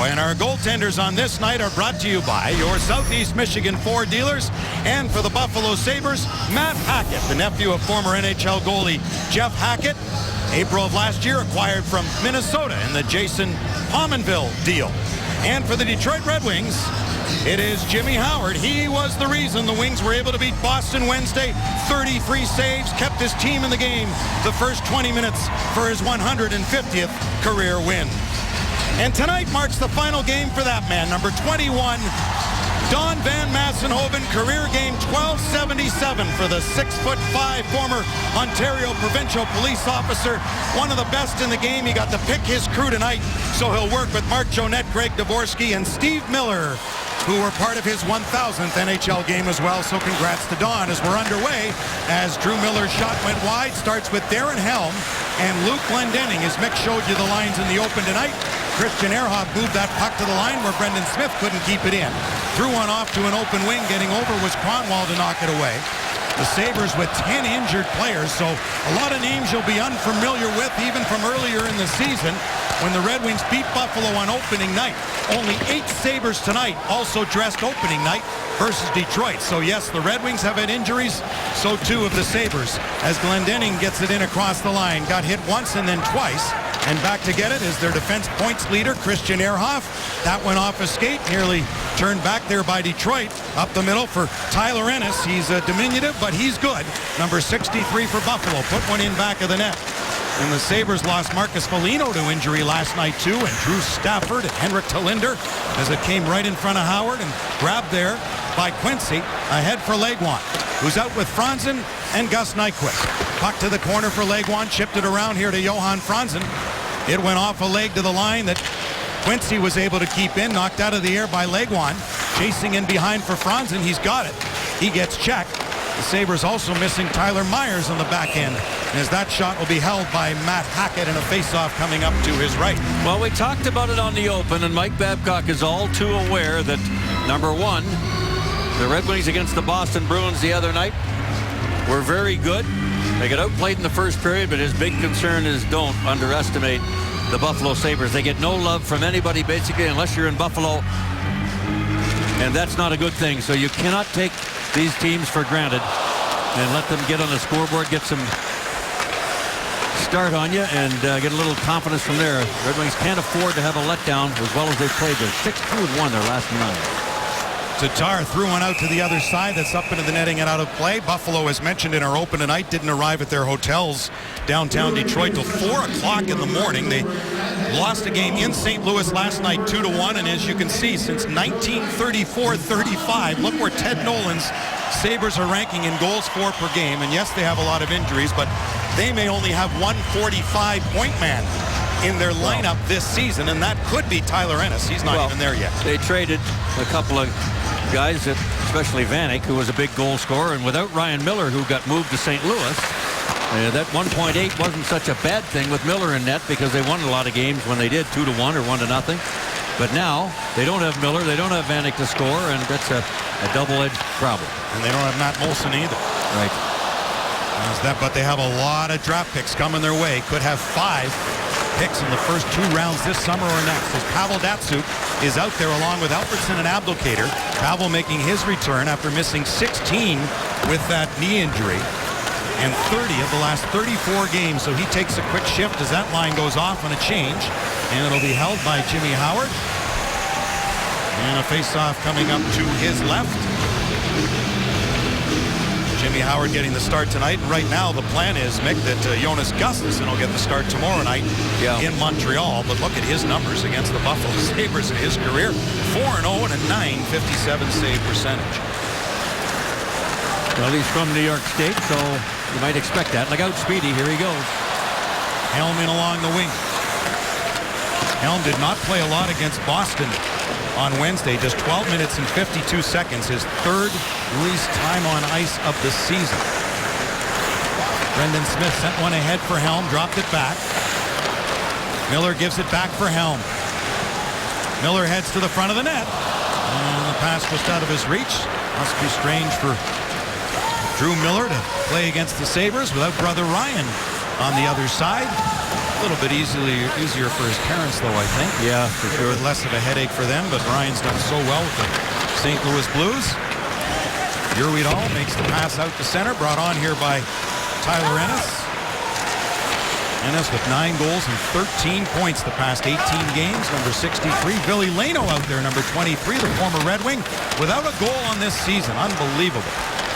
And our goaltenders on this night are brought to you by your Southeast Michigan Ford dealers. And for the Buffalo Sabres, Matt Hackett, the nephew of former NHL goalie Jeff Hackett. April of last year, acquired from Minnesota in the Jason Pominville deal. And for the Detroit Red Wings, it is Jimmy Howard. He was the reason the Wings were able to beat Boston Wednesday. 33 saves, kept his team in the game the first 20 minutes for his 150th career win. And tonight marks the final game for that man, number 21, Don Van Massenhoven, career game 1277 for the 6'5" former Ontario provincial police officer. One of the best in the game. He got to pick his crew tonight, so he'll work with Mark Jonette, Greg Dvorsky, and Steve Miller, who were part of his 1000th NHL game as well. So congrats to Don as we're underway. As Drew Miller's shot went wide, starts with Darren Helm and Luke Glendening, as Mick showed you the lines in the open tonight. Christian Ehrhoff moved that puck to the line where Brendan Smith couldn't keep it in. Threw one off to an open wing. Getting over was Kronwall to knock it away. The Sabres with 10 injured players, so a lot of names you'll be unfamiliar with even from earlier in the season when the Red Wings beat Buffalo on opening night. Only 8 Sabres tonight also dressed opening night versus Detroit. So yes, the Red Wings have had injuries, so too have the Sabres. As Glendening gets it in across the line, got hit once and then twice. And back to get it is their defense points leader, Christian Ehrhoff. That went off a skate, nearly turned back there by Detroit. Up the middle for Tyler Ennis. He's a diminutive, but he's good. Number 63 for Buffalo. Put one in back of the net. And the Sabres lost Marcus Foligno to injury last night too, and Drew Stafford and Henrik Talinder, as it came right in front of Howard and grabbed there by Quincy. Ahead for Legwand, who's out with Franzen and Gus Nyquist. Puck to the corner for Legwand, chipped it around here to Johan Franzen. It went off a leg to the line that Quincy was able to keep in, knocked out of the air by Legwand. Chasing in behind for Franzen, he's got it. He gets checked. The Sabres also missing Tyler Myers on the back end, as that shot will be held by Matt Hackett in a face-off coming up to his right. Well, we talked about it on the open, and Mike Babcock is all too aware that, number one, the Red Wings against the Boston Bruins the other night were very good. They got outplayed in the first period, but his big concern is don't underestimate the Buffalo Sabres. They get no love from anybody, basically, unless you're in Buffalo, and that's not a good thing. So you cannot take these teams for granted and let them get on the scoreboard, get some start on you, and get a little confidence from there. Red Wings can't afford to have a letdown as well as they've played. They're 6-2-1 their last 9. Tatar threw one out to the other side. That's up into the netting and out of play. Buffalo, as mentioned in our open tonight, didn't arrive at their hotels downtown Detroit till 4 o'clock in the morning. They lost a game in St. Louis last night 2-1, and as you can see, since 1934-35, look where Ted Nolan's Sabres are ranking in goals for per game. And yes, they have a lot of injuries, but they may only have one 45-point man in their lineup this season, and that could be Tyler Ennis. He's not even there yet. They traded a couple of guys, especially Vanek, who was a big goal scorer, and without Ryan Miller, who got moved to St. Louis, that 1.8 wasn't such a bad thing with Miller in net, because they won a lot of games when they did 2-1 or 1-0. But now they don't have Miller, they don't have Vanek to score, and that's a double-edged problem. And they don't have Matt Molson either. Right. But they have a lot of draft picks coming their way. Could have 5 picks in the first 2 rounds this summer or next, as Pavel Datsyuk is out there along with Alfredson and Abdelkader. Pavel making his return after missing 16 with that knee injury and 30 of the last 34 games. So he takes a quick shift as that line goes off on a change, and it'll be held by Jimmy Howard. And a face-off coming up to his left. Jimmy Howard getting the start tonight. And right now, the plan is, Mick, that Jonas Gustafsson will get the start tomorrow night in Montreal. But look at his numbers against the Buffalo Sabres in his career. 4-0 and a .957 save percentage. Well, he's from New York State, so you might expect that. Look out, Speedy. Here he goes. Helm in along the wing. Helm did not play a lot against Boston on Wednesday. Just 12 minutes and 52 seconds. His 3rd least time on ice of the season. Brendan Smith sent one ahead for Helm, dropped it back. Miller gives it back for Helm. Miller heads to the front of the net. And the pass just out of his reach. Must be strange for Drew Miller to play against the Sabres without brother Ryan on the other side. little bit easier for his parents, though, I think. Yeah, for It sure. was less of a headache for them, but Ryan's done so well with the St. Louis Blues. Urwiedal makes the pass out to center, brought on here by Tyler Ennis. Ennis with 9 goals and 13 points the past 18 games. Number 63, Billy Leno out there, number 23, the former Red Wing, without a goal on this season. Unbelievable.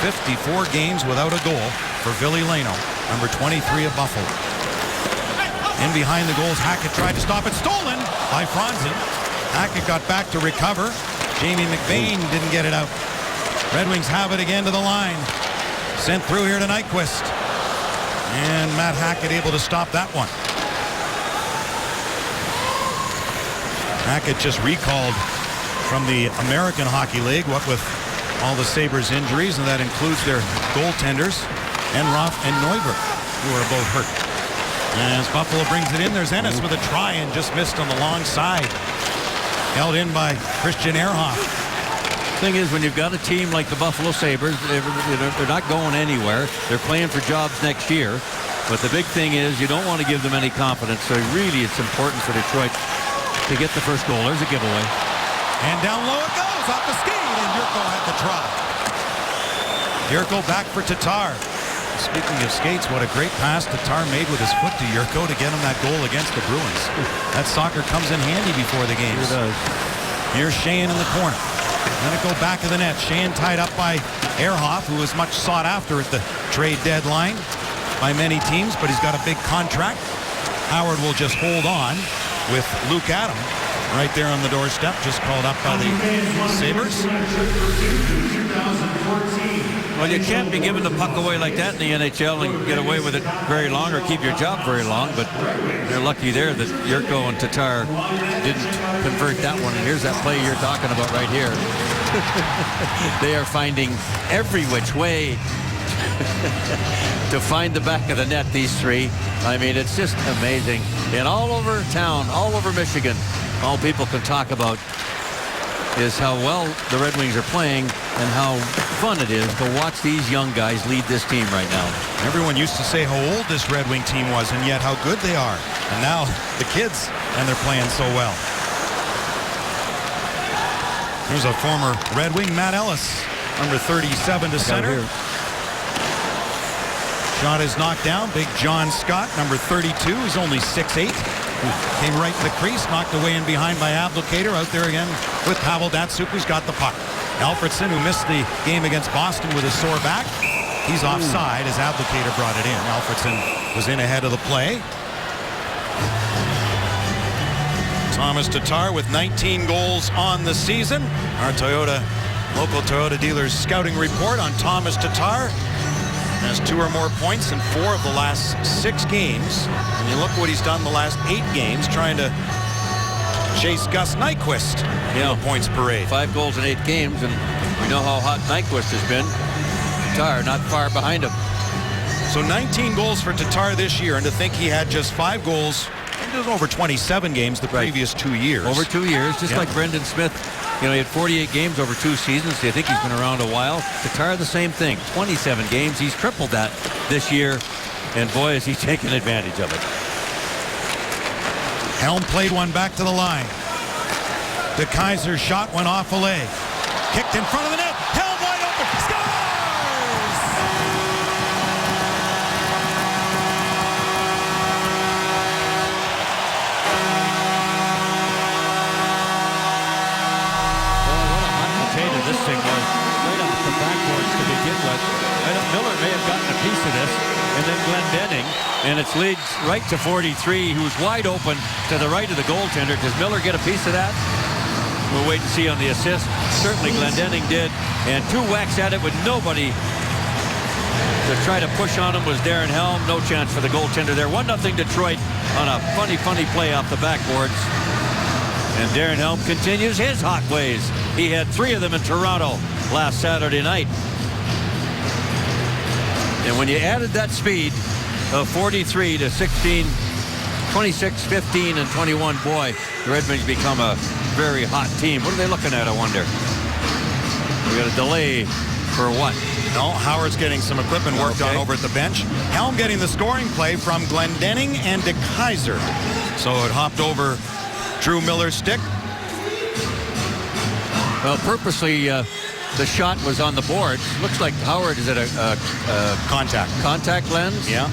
54 games without a goal for Billy Leno, number 23 of Buffalo. In behind the goals, Hackett tried to stop it. Stolen by Franzen. Hackett got back to recover. Jamie McBain didn't get it out. Red Wings have it again to the line. Sent through here to Nyquist. And Matt Hackett able to stop that one. Hackett just recalled from the American Hockey League, what with all the Sabres injuries, and that includes their goaltenders, Enroth and Neuberg, who are both hurt. As Buffalo brings it in, there's Ennis with a try and just missed on the long side. Held in by Christian Ehrhoff. Thing is, when you've got a team like the Buffalo Sabres, they're not going anywhere. They're playing for jobs next year. But the big thing is you don't want to give them any confidence. So really, it's important for Detroit to get the first goal. There's a giveaway. And down low it goes, off the skate, and Yurko had the try. Yurko back for Tatar. Speaking of skates, what a great pass Tatar made with his foot to Yurko to get him that goal against the Bruins. That soccer comes in handy before the games. Sure does. Here's Sheahan in the corner. Let it go back of the net. Sheahan tied up by Ehrhoff, who was much sought after at the trade deadline by many teams, but he's got a big contract. Howard will just hold on with Luke Adam right there on the doorstep, just called up by the Sabres. Well, you can't be giving the puck away like that in the NHL and get away with it very long or keep your job very long, but they're lucky there that Yurko and Tatar didn't convert that one. And here's that play you're talking about right here. They are finding every which way to find the back of the net, these three. I mean, it's just amazing. And all over town, all over Michigan, all people can talk about is how well the Red Wings are playing and how fun it is to watch these young guys lead this team right now. Everyone used to say how old this Red Wing team was, and yet how good they are. And now the kids, and they're playing so well. Here's a former Red Wing, Matt Ellis, number 37 to center. Shot is knocked down. Big John Scott, number 32. He's only 6'8". Came right to the crease, knocked away in behind by Abdelkader. Out there again with Pavel Datsyuk, who's got the puck. Alfredson, who missed the game against Boston with a sore back. He's offside as Abdelkader brought it in. Alfredson was in ahead of the play. Thomas Tatar with 19 goals on the season. Our local Toyota dealers scouting report on Thomas Tatar. Has 2 or more points in 4 of the last 6 games. And you look what he's done the last 8 games, trying to chase Gus Nyquist in the points parade. 5 goals in 8 games, and we know how hot Nyquist has been. Tatar not far behind him. So 19 goals for Tatar this year, and to think he had just 5 goals in over 27 games the previous 2 years. Over 2 years, just like Brendan Smith. You know, he had 48 games over 2 seasons. So you think he's been around a while. Tatar, the same thing. 27 games. He's tripled that this year. And boy, is he taking advantage of it. Helm played one back to the line. De Keyser's shot went off a leg. Kicked in front of the net. Helm wide open. Scores! This thing was right off the backboards to begin with. Miller may have gotten a piece of this, and then Glendening, and it's leads right to 43, who's wide open to the right of the goaltender. Does Miller get a piece of that? We'll wait and see on the assist. Certainly Glendening did, and 2 whacks at it with nobody to try to push on him was Darren Helm. No chance for the goaltender there. 1-0 Detroit on a funny play off the backboards. And Darren Helm continues his hot ways. He had 3 of them in Toronto last Saturday night. And when you added that speed of 43 to 16, 26, 15, and 21, boy, the Red Wings become a very hot team. What are they looking at, I wonder? We got a delay for what? No, Howard's getting some equipment worked on over at the bench. Helm getting the scoring play from Glendenning and De Keyser. So it hopped over Drew Miller's stick. Well, purposely, the shot was on the board. Looks like Howard is at a contact lens. Yeah.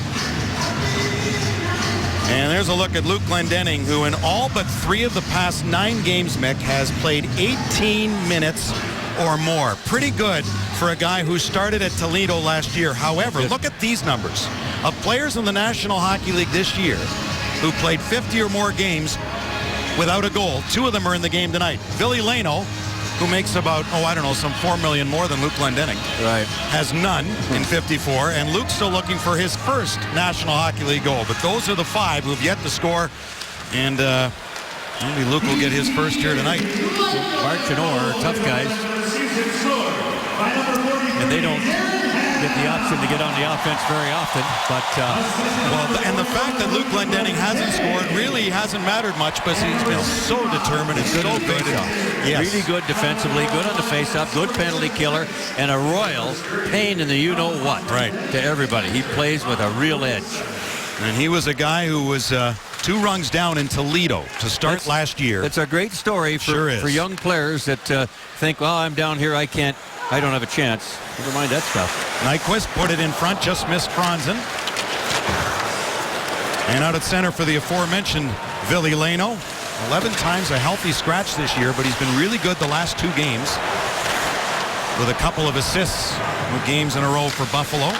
And there's a look at Luke Glendenning, who in all but 3 of the past 9 games, Mick, has played 18 minutes or more. Pretty good for a guy who started at Toledo last year. However, look at these numbers. Of players in the National Hockey League this year who played 50 or more games without a goal, 2 of them are in the game tonight. Ville Leino, who makes about, some $4 million more than Luke Glendenning. Right. Has none in 54, and Luke's still looking for his first National Hockey League goal. But those are the 5 who've yet to score, and maybe Luke will get his first here tonight. March and Orr are tough guys, and they don't get the option to get on the offense very often. But and the fact that Luke Glendenning hasn't scored really hasn't mattered much, because he's been so determined and so good. Yes. Really good defensively, good on the face-off, good penalty killer, and a royal pain in the you-know-what to everybody. He plays with a real edge. And he was a guy who was 2 rungs down in Toledo to start last year. It's a great story for young players that think, well, I'm down here, I don't have a chance. Never mind that stuff. Nyquist put it in front, just missed Franzen. And out at center for the aforementioned Ville Leino. 11 times a healthy scratch this year, but he's been really good the last 2 games, with a couple of assists with games in a row for Buffalo.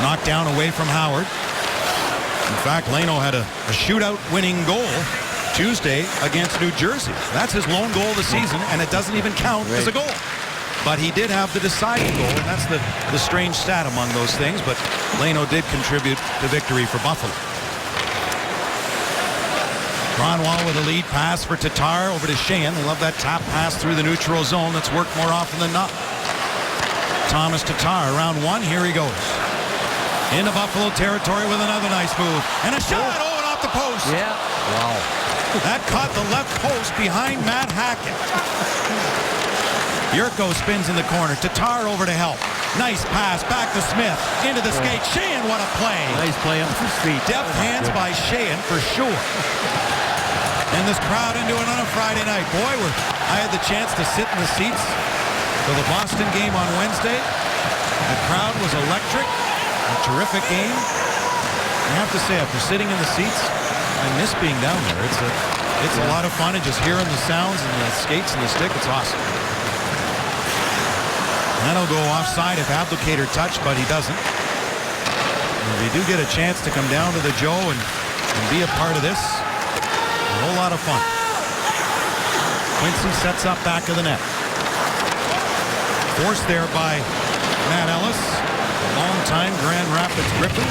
Knocked down away from Howard. In fact, Leino had a shootout winning goal Tuesday against New Jersey. That's his lone goal of the season, and it doesn't even count as a goal. But he did have the deciding goal, and that's the strange stat among those things. But Leino did contribute to victory for Buffalo. Kronwall with a lead pass for Tatar over to Sheahan. They love that tap pass through the neutral zone. That's worked more often than not. Thomas Tatar, round 1. Here he goes. Into Buffalo territory with another nice move. And a shot! Oh, and off the post. Yeah. Wow. That caught the left post behind Matt Hackett. Yurko spins in the corner. Tatar over to help. Nice pass back to Smith. Into the skate. Sheahan, what a play. Nice play on his feet. Deft hands by Sheahan for sure. And this crowd into it on a Friday night. Boy, I had the chance to sit in the seats for the Boston game on Wednesday. The crowd was electric. A terrific game. I have to say, after sitting in the seats, I miss being down there. It's a lot of fun, and just hearing the sounds and the skates and the stick, it's awesome. That'll go offside if Abdelkader touched, but he doesn't. And if you do get a chance to come down to the Joe and be a part of this, a whole lot of fun. Quincy sets up back of the net. Forced there by Matt Ellis, a long-time Grand Rapids Griffin.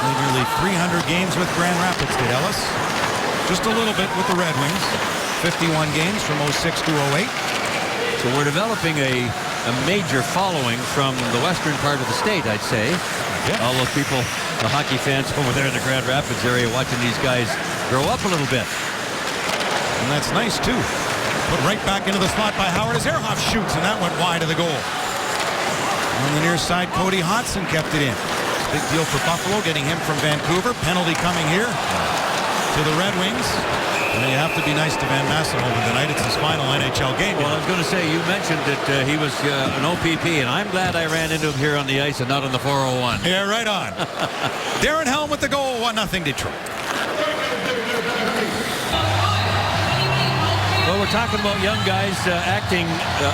Nearly 300 games with Grand Rapids did Ellis. Just a little bit with the Red Wings. 51 games from 06 to 08. So we're developing a major following from the western part of the state, I'd say. Yeah. All those people, the hockey fans over there in the Grand Rapids area, watching these guys grow up a little bit. And that's nice, too. Put right back into the slot by Howard as Ehrhoff shoots, and that went wide of the goal. On the near side, Cody Hodgson kept it in. Big deal for Buffalo, getting him from Vancouver. Penalty coming here to the Red Wings. And you have to be nice to Van Massenhoven tonight. It's his final NHL game. Well, I was going to say, you mentioned that he was an OPP, and I'm glad I ran into him here on the ice and not on the 401. Yeah, right on. Darren Helm with the goal, 1-0 Detroit. Well, we're talking about young guys acting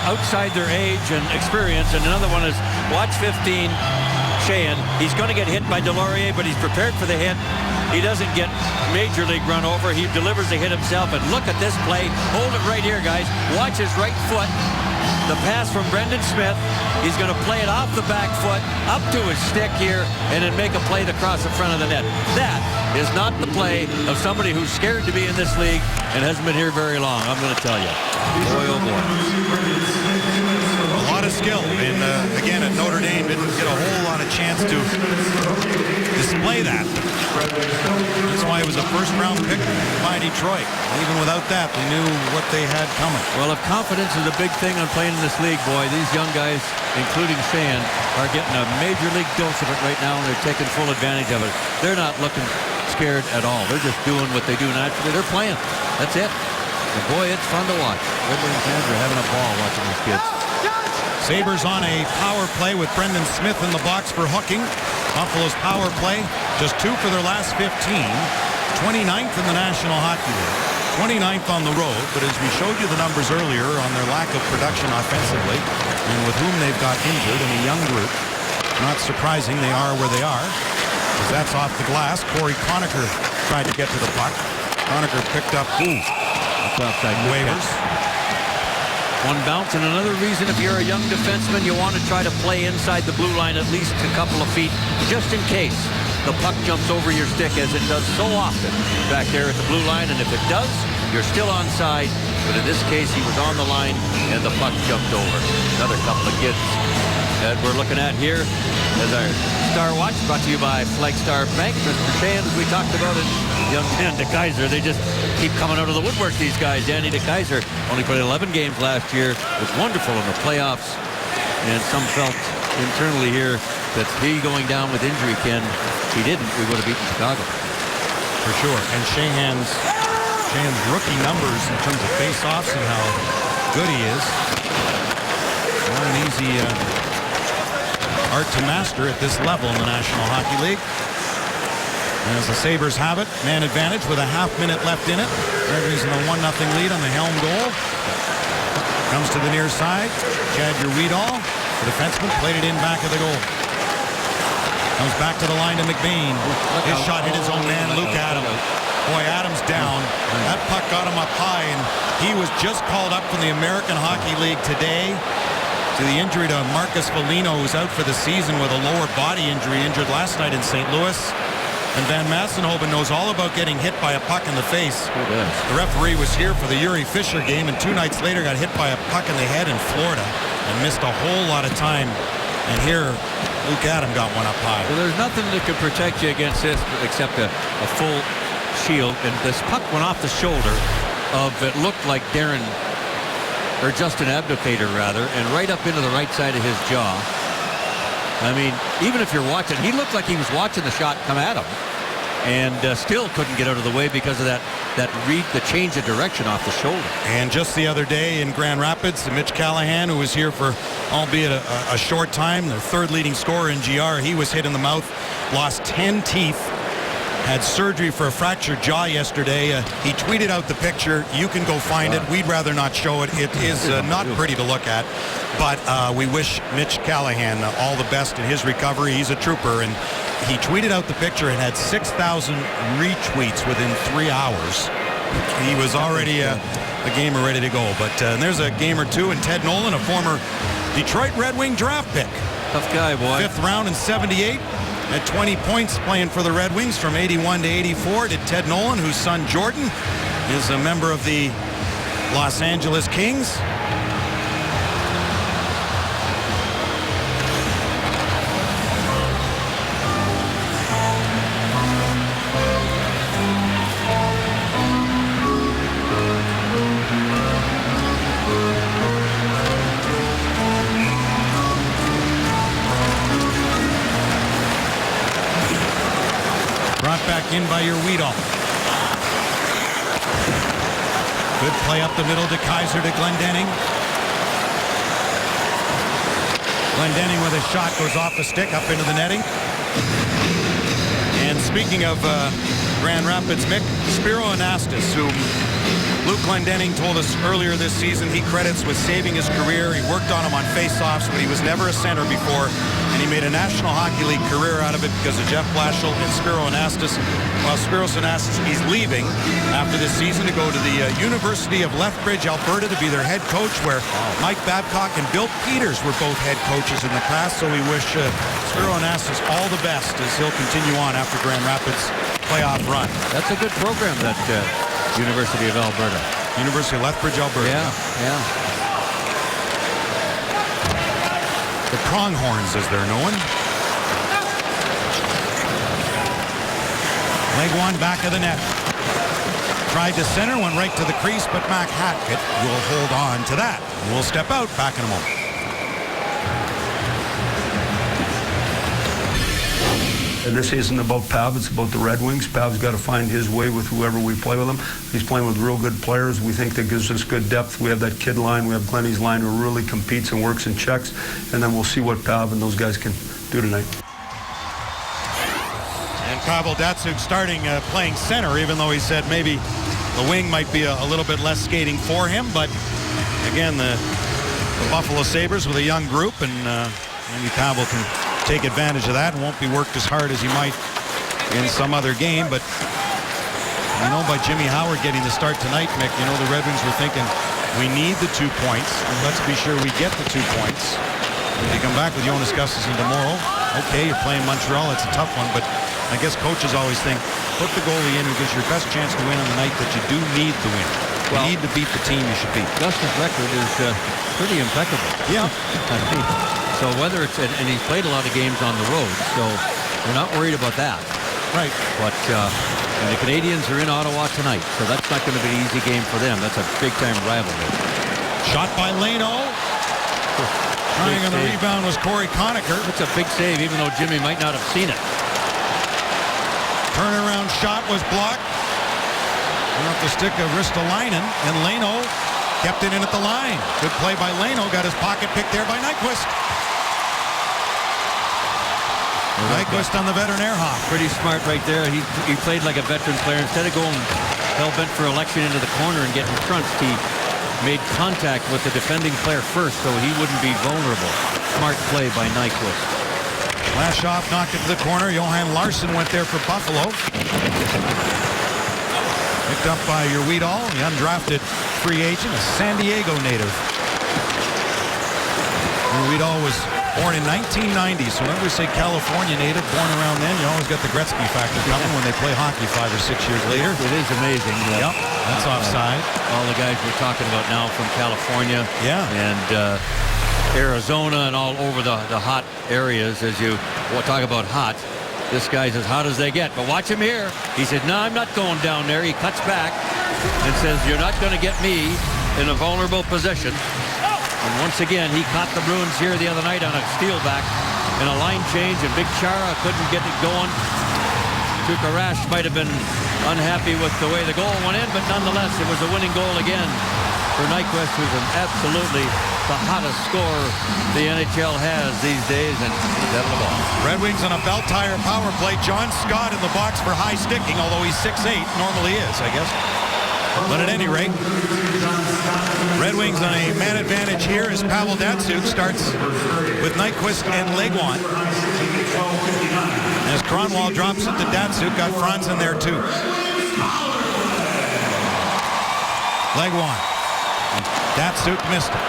outside their age and experience, and another one is watch 15, Sheahan. He's going to get hit by Delorier, but he's prepared for the hit. He doesn't get major league run over. He delivers the hit himself, and look at this play. Hold it right here, guys. Watch his right foot. The pass from Brendan Smith. He's going to play it off the back foot, up to his stick here, and then make a play across the front of the net. That is not the play of somebody who's scared to be in this league and hasn't been here very long, I'm going to tell you. Boy, oh boy. A lot of of skill. And again, at Notre Dame, didn't get a whole lot of chance to display that. That's why it was a first-round pick by Detroit. Even without that, they knew what they had coming. Well, if confidence is a big thing on playing in this league, boy, these young guys, including Shan, are getting a major league dose of it right now, and they're taking full advantage of it. They're not looking scared at all. They're just doing what they do naturally. They're playing. That's it. And boy, it's fun to watch. Red Wings fans are having a ball watching these kids. Sabres on a power play with Brendan Smith in the box for hooking. Buffalo's power play, just 2 for their last 15. 29th in the National Hockey League. 29th on the road, but as we showed you the numbers earlier on their lack of production offensively, and with whom they've got injured in a young group, not surprising they are where they are. As that's off the glass, Corey Conacher tried to get to the puck. Conacher picked up waivers. One bounce, and another reason if you're a young defenseman, you want to try to play inside the blue line at least a couple of feet, just in case the puck jumps over your stick, as it does so often back there at the blue line. And if it does, you're still onside. But in this case, he was on the line, and the puck jumped over. Another couple of kids that we're looking at here as our Star Watch, brought to you by Flagstar Bank. Mr. Shan, as we talked about it, young Dan DeKaiser, they just keep coming out of the woodwork, these guys. Danny DeKaiser only played 11 games last year, was wonderful in the playoffs, and some felt internally here that he going down with injury, Ken, if he didn't, we would have beaten Chicago. For sure. And Shahan's rookie numbers in terms of face-offs and how good he is. Not an easy art to master at this level in the National Hockey League. And as the Sabres have it, man advantage with a half-minute left in it. Red Wings in a 1-0 lead on the Helm goal. Comes to the near side. Chad Weedall, the defenseman, played it in back of the goal. Comes back to the line to McBain. His shot hit his own man, Luke Adams. Boy, Adams down. That puck got him up high, and he was just called up from the American Hockey League today to the injury to Marcus Foligno, who's out for the season with a lower body injury, injured last night in St. Louis. And Van Massenhoven knows all about getting hit by a puck in the face. The referee was here for the Yuri Fisher game, and 2 nights later got hit by a puck in the head in Florida and missed a whole lot of time. And here, Luke Adams got one up high. Well, there's nothing that could protect you against this except a full shield. And this puck went off the shoulder of, it looked like Darren, or Justin Abdicator rather, and right up into the right side of his jaw. I mean, even if you're watching, he looked like he was watching the shot come at him, and still couldn't get out of the way because of the change of direction off the shoulder. And just the other day in Grand Rapids, Mitch Callahan, who was here for albeit a short time, their third leading scorer in GR, he was hit in the mouth, lost 10 teeth, had surgery for a fractured jaw yesterday. He tweeted out the picture. You can go find it. We'd rather not show it. It is not pretty to look at, but we wish Mitch Callahan all the best in his recovery. He's a trooper, and he tweeted out the picture and had 6,000 retweets within 3 hours. He was already a gamer ready to go. But there's a game or two, and Ted Nolan, a former Detroit Red Wing draft pick. Tough guy, boy. 5th round in '78. At 20 points playing for the Red Wings from 81 to 84 did Ted Nolan, whose son Jordan is a member of the Los Angeles Kings. Back in by your Weedall. Good play up the middle to Kaiser to Glendening. Glendening with a shot goes off the stick up into the netting. And speaking of Grand Rapids, Mick, Spiro Anastas, who Luke Glendening told us earlier this season he credits with saving his career. He worked on him on faceoffs, but he was never a center before. And he made a National Hockey League career out of it because of Jeff Blashill and Spiro Anastas. Well, Spiro Anastas, he's leaving after this season to go to the University of Lethbridge, Alberta, to be their head coach, where Mike Babcock and Bill Peters were both head coaches in the past. So we wish Spiro Anastas all the best as he'll continue on after Grand Rapids' playoff run. That's a good program, that University of Alberta. University of Lethbridge, Alberta. Yeah. The Pronghorns, as they're known. Leg one, back of the net. Tried to center, went right to the crease, but Matt Hackett will hold on to that. We'll step out, back in a moment. And this isn't about Pav, it's about the Red Wings. Pav's got to find his way with whoever we play with him. He's playing with real good players. We think that gives us good depth. We have that kid line, we have Glennie's line who really competes and works and checks. And then we'll see what Pav and those guys can do tonight. And Pavel Datsyuk starting playing center, even though he said maybe the wing might be a little bit less skating for him. But again, the Buffalo Sabres with a young group, and maybe Pavel can take advantage of that and won't be worked as hard as he might in some other game. But you know, by Jimmy Howard getting the start tonight, Mick, you know, the Red Wings were thinking, we need the 2 points, and let's be sure we get the 2 points. If you come back with Jonas Gustafsson tomorrow, okay, you're playing Montreal, it's a tough one, but I guess coaches always think, put the goalie in who gives your best chance to win on the night that you do need to win. You need to beat the team you should beat. Gus's record is pretty impeccable. Yeah. So whether it's, and he's played a lot of games on the road, so we're not worried about that. Right. But and the Canadians are in Ottawa tonight, so that's not going to be an easy game for them. That's a big-time rivalry. Shot by Leno. Trying on the rebound was Corey Conacher. That's a big save, even though Jimmy might not have seen it. Turnaround shot was blocked. Off the stick of Ristolainen, and Leno kept it in at the line. Good play by Leno. Got his pocket picked there by Nyquist. Nyquist on the veteran Ehrhoff. Pretty smart right there. He played like a veteran player. Instead of going hell-bent for election into the corner and getting crunched, he made contact with the defending player first so he wouldn't be vulnerable. Smart play by Nyquist. Lashoff knocked it to the corner. Johan Larsson went there for Buffalo. Picked up by Urwedal, the undrafted free agent, a San Diego native. Urwedal was born in 1990, so whenever we say California native, born around then, you always got the Gretzky factor coming when they play hockey 5 or 6 years later. It is amazing. Yep, that's offside. All the guys we're talking about now from California. Yeah. And Arizona and all over the hot areas. As you talk about hot, this guy's as hot as they get. But watch him here. He said, no, I'm not going down there. He cuts back and says, you're not going to get me in a vulnerable position. And once again, he caught the Bruins here the other night on a steal back in a line change, and Big Chara couldn't get it going. Tuukka Rask might have been unhappy with the way the goal went in, but nonetheless, it was a winning goal again for Nyquist, who's absolutely the hottest scorer the NHL has these days, and he's out of the ball. Red Wings on a belt tire power play. John Scott in the box for high sticking, although he's 6'8", normally is, I guess. But at any rate, Red Wings on a man advantage here as Pavel Datsyuk starts with Nyquist and Legwand. As Kronwall drops it to Datsyuk, got Franz in there too. Legwand. Datsyuk missed it.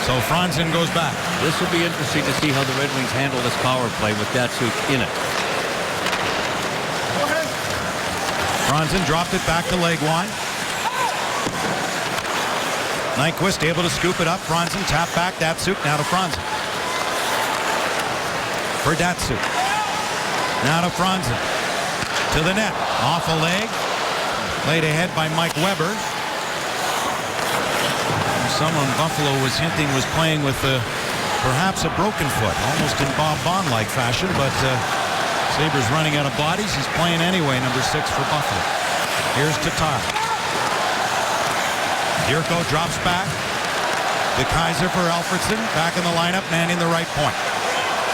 So Franzen goes back. This will be interesting to see how the Red Wings handle this power play with Datsyuk in it. Franzen dropped it back to Legwand. Nyquist able to scoop it up. Franzen tap back. Datsyuk now to Franzen. For Datsyuk. Now to Franzen. To the net. Off a leg. Played ahead by Mike Weber. Someone Buffalo was hinting was playing with perhaps a broken foot, almost in Bob Bond-like fashion, but Sabres running out of bodies. He's playing anyway, number 6 for Buffalo. Here's Tatar. Yurko drops back. De Kaiser for Alfredsson, back in the lineup, man in the right point.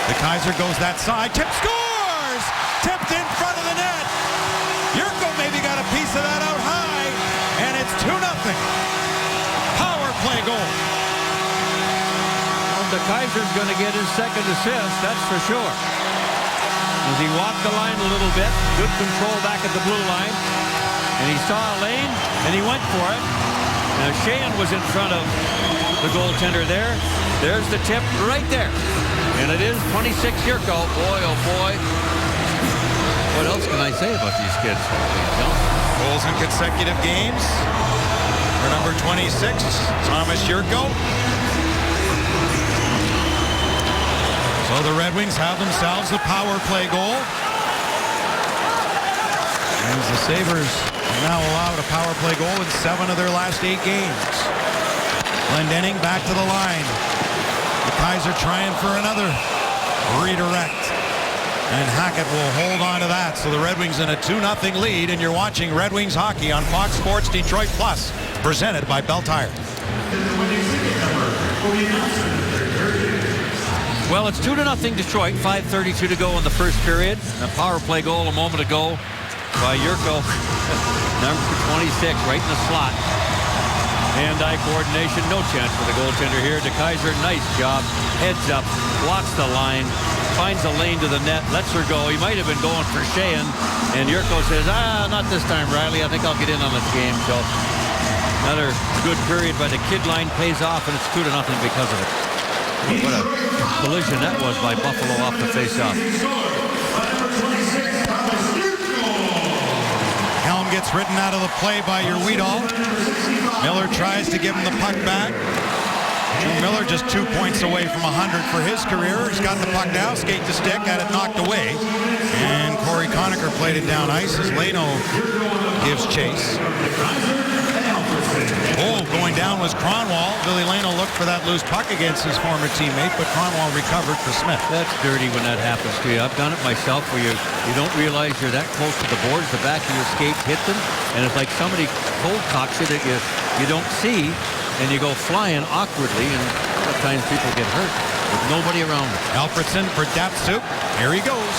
De Kaiser goes that side, tip, scores! Tipped in front of the net. Yurko maybe got a piece of that out high, and it's 2-0. Power play goal. Well, De Kaiser's going to get his second assist, that's for sure. As he walked the line a little bit, good control back at the blue line, and he saw a lane, and he went for it. Now Sheahan was in front of the goaltender there. There's the tip right there. And it is 26 Yurko. Boy, oh boy. What else can I say about these kids? Goals in consecutive games for number 26, Thomas Yurko. So the Red Wings have themselves a power play goal. As the Sabres have now allowed a power play goal in 7 of their last 8 games. Glendening back to the line. The Kaiser trying for another redirect. And Hackett will hold on to that. So the Red Wings in a 2-0 lead, and you're watching Red Wings hockey on Fox Sports Detroit Plus, presented by Bell Tire. Well, it's 2-0 Detroit. 5:32 to go in the first period. A power play goal a moment ago by Yurko, number 26, right in the slot. Hand-eye coordination, no chance for the goaltender here. DeKaiser, nice job. Heads up, blocks the line, finds a lane to the net, lets her go. He might have been going for Sheahan, and Yurko says, not this time, Riley. I think I'll get in on this game. So another good period by the kid line pays off, and it's 2-0 because of it. What a collision that was by Buffalo off the face-off. Helm gets written out of the play by Urwedal. Miller tries to give him the puck back. Drew Miller just 2 points away from 100 for his career. He's got the puck now, skate to stick, had it knocked away. And Corey Conacher played it down ice as Leno gives chase. Oh, going down was Kronwall. Billy Leno looked for that loose puck against his former teammate, but Kronwall recovered for Smith. That's dirty when that happens to you. I've done it myself where you don't realize you're that close to the boards, the back of your skates hit them, and it's like somebody cold cocks you that you don't see, and you go flying awkwardly, and sometimes people get hurt with nobody around them. Alfredsson for Datsuk. Here he goes.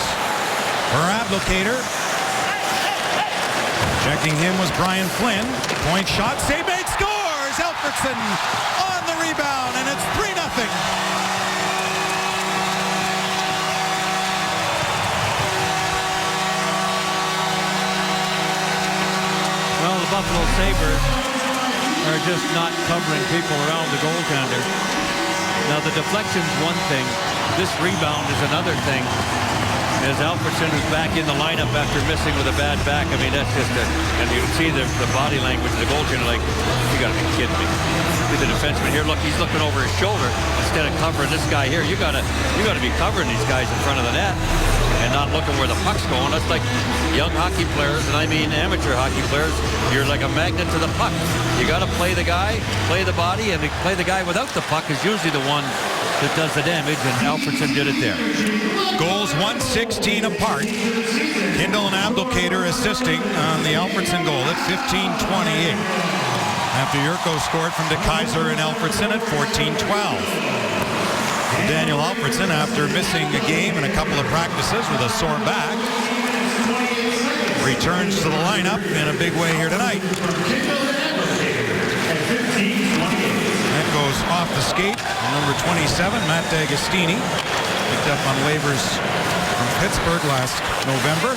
For Abdelkader. Checking him was Brian Flynn. Point shot, save made, scores! Alfredsson on the rebound, and it's 3-0. Well, the Buffalo Sabres are just not covering people around the goaltender. Now, the deflection's one thing. This rebound is another thing. As Alfredsson is back in the lineup after missing with a bad back, I mean, that's just and you can see the body language of the goaltender, like, you gotta be kidding me. See the defenseman here, look, he's looking over his shoulder instead of covering this guy here. You gotta be covering these guys in front of the net and not looking where the puck's going. That's like young hockey players, and I mean amateur hockey players. You're like a magnet to the puck. You gotta play the guy, play the body, and play the guy without the puck is usually the one that does the damage, and Alfredsson did it there. Goals 116 apart. Kindle and Abdelkader assisting on the Alfredsson goal at 15:28. After Yurko scored from DeKaiser and Alfredsson at 14:12. Daniel Alfredsson, after missing a game and a couple of practices with a sore back, returns to the lineup in a big way here tonight. That goes off the skate. Number 27, Matt D'Agostini, picked up on waivers from Pittsburgh last November.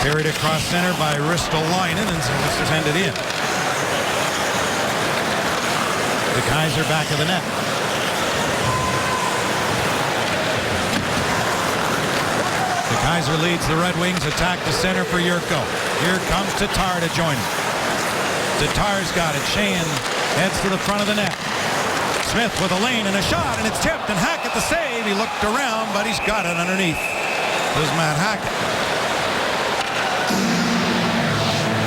Carried across center by Ristolainen and sent it in. DeKaiser back of the net. DeKaiser leads the Red Wings, attack to center for Yurko. Here comes Tatar to join him. Tatar's got it. Sheahan heads to the front of the net. Smith with a lane and a shot, and it's tipped, and Hackett the save. He looked around, but he's got it underneath. There's Matt Hackett.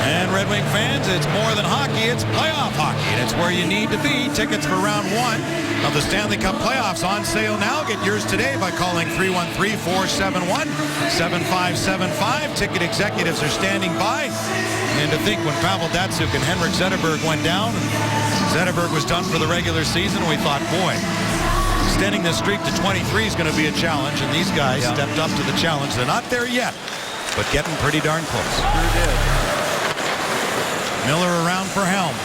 And Red Wing fans, it's more than hockey, it's playoff hockey, and it's where you need to be. Tickets for round 1 of the Stanley Cup playoffs on sale now. Get yours today by calling 313-471-7575. Ticket executives are standing by. And to think when Pavel Datsuk and Henrik Zetterberg went down, Zetterberg was done for the regular season, we thought, boy, extending this streak to 23 is going to be a challenge, and these guys stepped up to the challenge. They're not there yet, but getting pretty darn close. Sure did. Miller around for Helm.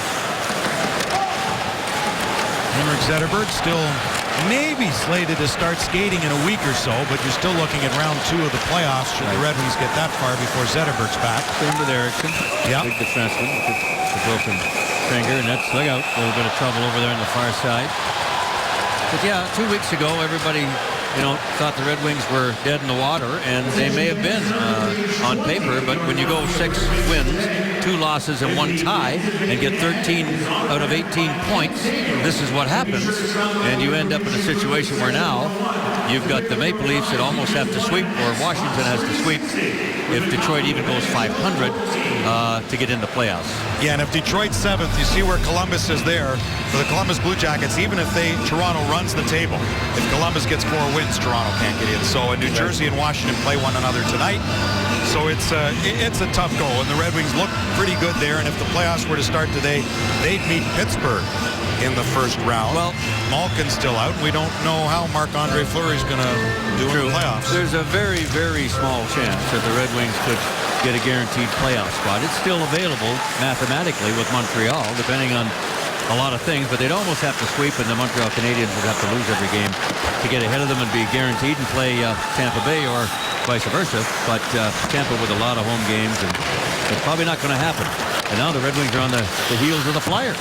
Henrik Zetterberg still maybe slated to start skating in a week or so, but you're still looking at round 2 of the playoffs should the Red Wings get that far before Zetterberg's back. Same with Erickson. Yeah. Big defenseman with the broken finger, and that's, look out, a little bit of trouble over there on the far side. But yeah, 2 weeks ago, everybody, thought the Red Wings were dead in the water, and they may have been on on paper, but when you go 6 wins, 2 losses, and 1 tie, and get 13 out of 18 points, this is what happens. And you end up in a situation where now you've got the Maple Leafs that almost have to sweep, or Washington has to sweep if Detroit even goes 500 to get in the playoffs. Yeah, and if Detroit's 7th, you see where Columbus is there. For the Columbus Blue Jackets, even if Toronto runs the table, if Columbus gets 4 wins, Toronto can't get in. So New Jersey and Washington play one another tonight. So it's a tough go, and the Red Wings look pretty good there. And if the playoffs were to start today, they'd meet Pittsburgh in the first round. Well, Malkin's still out. We don't know how Marc-Andre Fleury's going to do in the playoffs. There's a very, very small chance that the Red Wings could get a guaranteed playoff spot. It's still available mathematically with Montreal, depending on a lot of things, but they'd almost have to sweep, and the Montreal Canadiens would have to lose every game to get ahead of them and be guaranteed and play Tampa Bay or vice versa. But Tampa with a lot of home games, and it's probably not going to happen. And now the Red Wings are on the heels of the Flyers.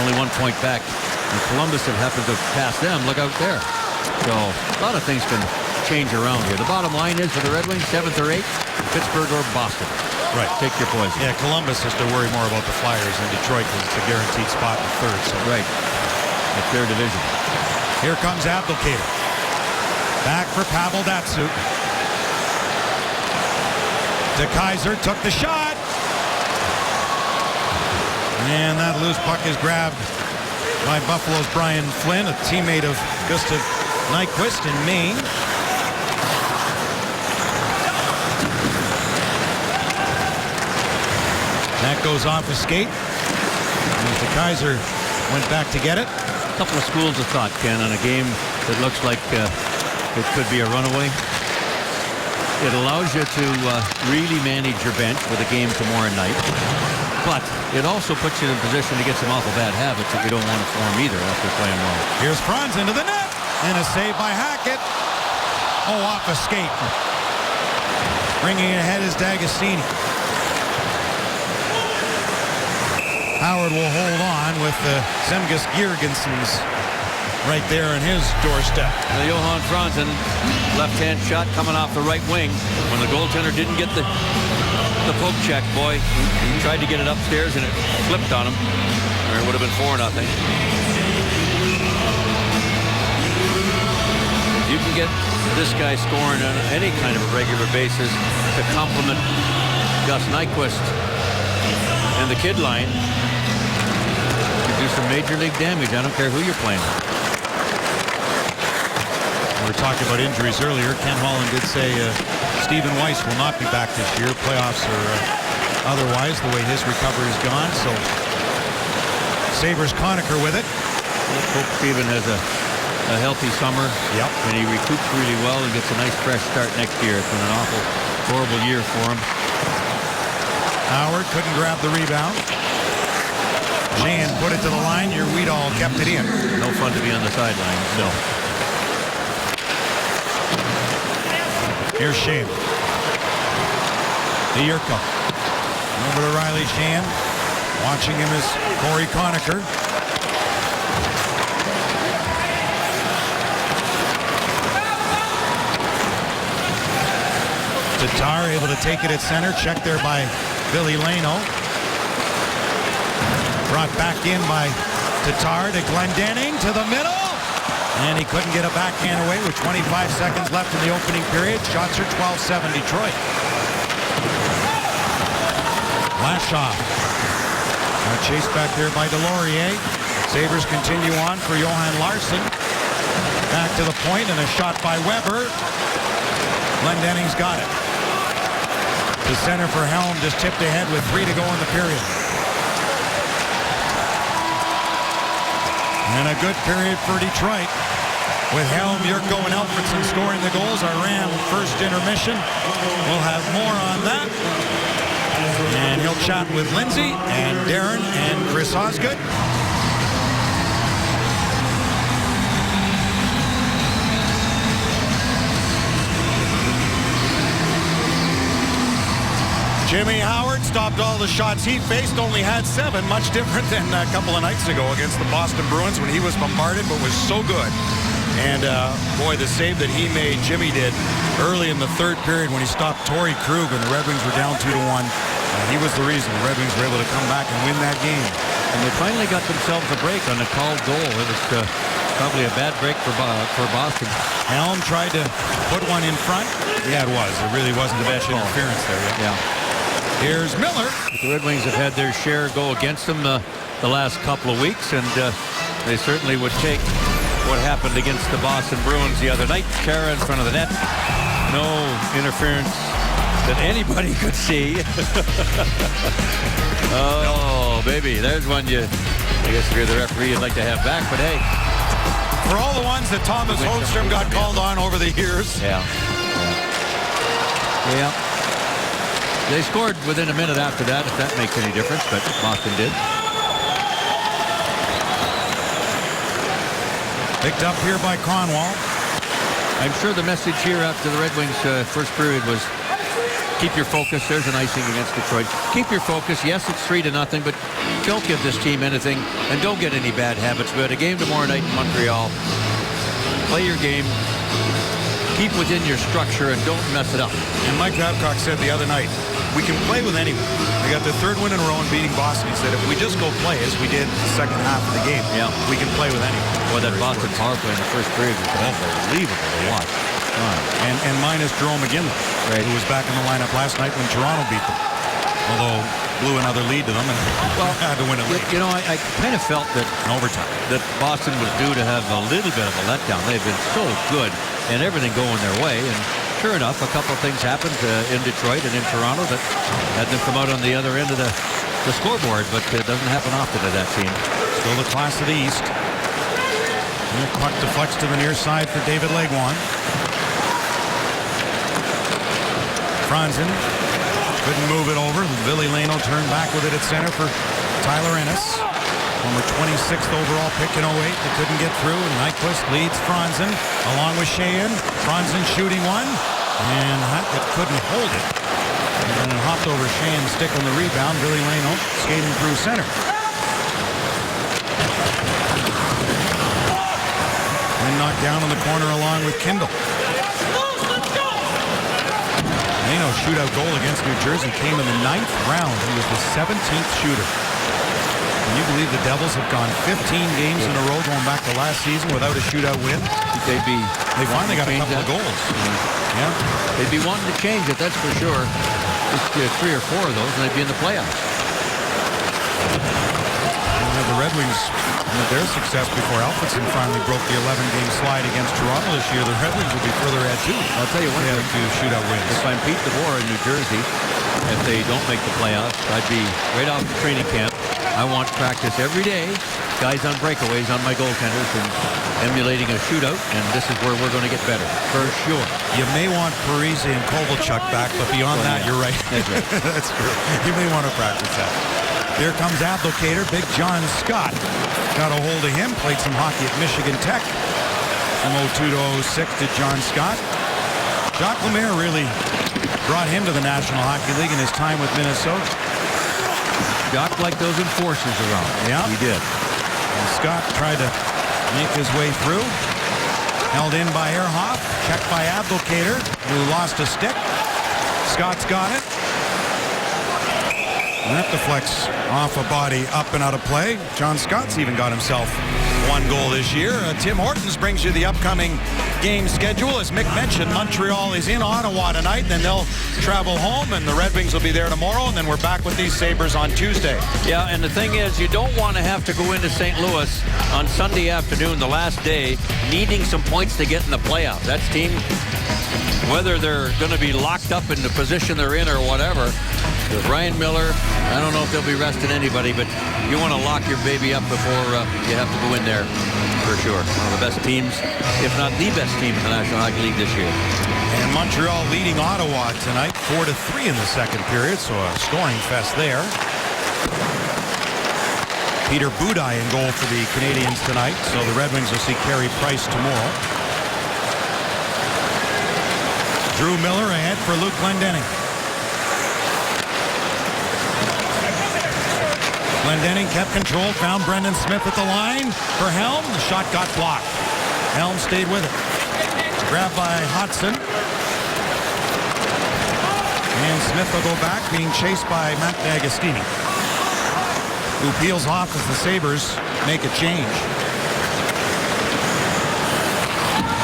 Only 1 point back. And Columbus have happened to pass them. Look out there. So a lot of things can change around here. The bottom line is for the Red Wings, 7th or 8th, Pittsburgh or Boston. Right. Take your poison. Yeah, Columbus has to worry more about the Flyers than Detroit because it's a guaranteed spot in 3rd. So. Right. It's their division. Here comes Abdelkader. Back for Pavel Datsyuk. De Kaiser took the shot. And that loose puck is grabbed by Buffalo's Brian Flynn, a teammate of Gustav Nyquist in Maine. That goes off his skate. And De Kaiser went back to get it. A couple of schools of thought, Ken, on a game that looks like it could be a runaway. It allows you to really manage your bench with a game tomorrow night. But it also puts you in a position to get some awful bad habits that you don't want to form either after playing well. Here's Franz into the net. And a save by Hackett. Oh, off a skate. Bringing it ahead is D'Agostini. Howard will hold on with the Zemgus Girgensons right there in his doorstep. The Johan Franzen left-hand shot coming off the right wing. When the goaltender didn't get the poke check, boy, he tried to get it upstairs and it flipped on him. Or it would have been 4-0. If you can get this guy scoring on any kind of a regular basis to complement Gus Nyquist and the kid line, you do some major league damage. I don't care who you're playing. We were talking about injuries earlier. Ken Holland did say Stephen Weiss will not be back this year, playoffs or otherwise, the way his recovery's gone. So Sabres Conacher with it. Let's hope Stephen has a healthy summer. Yep. And he recoups really well and gets a nice fresh start next year. It's been an awful, horrible year for him. Howard couldn't grab the rebound. Sheahan put it to the line. Your Weedall kept it in. No fun to be on the sideline. No. Here's Sheahan. To Yurko. Over to Riley Sheahan. Watching him is Corey Conacher. Tatar able to take it at center. Checked there by Billy Leno. Brought back in by Tatar to Glendening to the middle. And he couldn't get a backhand away with 25 seconds left in the opening period. Shots are 12-7 Detroit. Lashoff. Chased back there by Delorier. Sabres continue on for Johan Larsson. Back to the point and a shot by Weber. Glendening's got it. The center for Helm just tipped ahead with 3 to go in the period. And a good period for Detroit. With Helm, Yurko, and Alfredsson scoring the goals. Our Ram first intermission. We'll have more on that. And he'll chat with Lindsay and Darren and Chris Osgood. Jimmy Howard stopped all the shots he faced, only had 7, much different than a couple of nights ago against the Boston Bruins when he was bombarded, but was so good And boy, the save that he made, Jimmy did, early in the third period when he stopped Torrey Krug and the Red Wings were down 2-1. He was the reason the Red Wings were able to come back and win that game. And they finally got themselves a break on a called goal. It was probably a bad break for Boston. Helm tried to put one in front. Yeah, it was. It really wasn't the best interference there. Yeah. Here's Miller. The Red Wings have had their share go against them the last couple of weeks, and they certainly would take what happened against the Boston Bruins the other night. Chara in front of the net. No interference that anybody could see. Oh, baby. There's one I guess if you're the referee, you'd like to have back, but hey. For all the ones that Thomas Holmstrom got called on over the years. Yeah. They scored within a minute after that, if that makes any difference, but Boston did. Picked up here by Conwall. I'm sure the message here after the Red Wings first period was keep your focus. There's an icing against Detroit. Keep your focus. Yes, it's 3-0, but don't give this team anything, and don't get any bad habits. We had a game tomorrow night in Montreal. Play your game. Keep within your structure and don't mess it up. And Mike Babcock said the other night, we can play with anyone. We got the third win in a row and beating Boston. He said if we just go play as we did the second half of the game, we can play with anyone. Well, that Boston power play in the first period was unbelievable to watch. And minus Jerome McGinley, who was back in the lineup last night when Toronto beat them. Although blew another lead to them and had to win it late. You know, I kind of felt that in overtime that Boston was due to have a little bit of a letdown. They've been so good and everything going their way. And sure enough, a couple of things happened in Detroit and in Toronto that had them come out on the other end of the scoreboard, but it doesn't happen often to that team. Still the class of the East. And the puck deflects to the near side for David Legwand. Franzen couldn't move it over. Billy Leno turned back with it at center for Tyler Ennis. Former 26th overall pick in 08 that couldn't get through. And Nyquist leads Franzen along with Sheahan. Franzen shooting one. And Hackett couldn't hold it. And then hopped over Sheahan's stick on the rebound. Billy Leno skating through center. And knocked down in the corner along with Kindle. Leno shootout goal against New Jersey came in the 9th round. He was the 17th shooter. Can you believe the Devils have gone 15 games in a row going back to last season without a shootout win? They finally got a couple of goals. Yeah. They'd be wanting to change it, that's for sure. Just 3 or 4 of those, and they'd be in the playoffs. The Red Wings, with their success before Alfredson finally broke the 11-game slide against Toronto this year, the Red Wings will be further ahead too. I'll tell you what, they have 2 shootout wins. If I'm Pete DeBoer in New Jersey, if they don't make the playoffs, I'd be right off the training camp. I want practice every day, guys on breakaways on my goaltenders and emulating a shootout, and this is where we're going to get better, for sure. You may want Parise and Kovalchuk back, but beyond that, you're right. That's right. That's true. You may want to practice that. Here comes Abdelkader. Big John Scott got a hold of him. Played some hockey at Michigan Tech. From 02 to 06 to John Scott. Jacques Lemaire really brought him to the National Hockey League in his time with Minnesota. Jacques liked those enforcers around. Yeah. He did. And Scott tried to make his way through. Held in by Ehrhoff. Checked by Abdelkader, who lost a stick. Scott's got it. And that deflects off a body up and out of play. John Scott's even got himself 1 goal this year. Tim Hortons brings you the upcoming game schedule. As Mick mentioned, Montreal is in Ottawa tonight. Then they'll travel home, and the Red Wings will be there tomorrow. And then we're back with these Sabres on Tuesday. Yeah, and the thing is, you don't want to have to go into St. Louis on Sunday afternoon, the last day, needing some points to get in the playoffs. That's team, whether they're going to be locked up in the position they're in or whatever. With Ryan Miller, I don't know if they'll be resting anybody, but you want to lock your baby up before you have to go in there, for sure. One of the best teams, if not the best team in the National Hockey League this year. And Montreal leading Ottawa tonight, 4-3 in the second period, so a scoring fest there. Peter Budaj in goal for the Canadiens tonight, so the Red Wings will see Carey Price tomorrow. Drew Miller ahead for Luke Glendening. Glendening kept control, found Brendan Smith at the line for Helm. The shot got blocked. Helm stayed with it. Grabbed by Hodgson. And Smith will go back, being chased by Matt D'Agostini, who peels off as the Sabres make a change.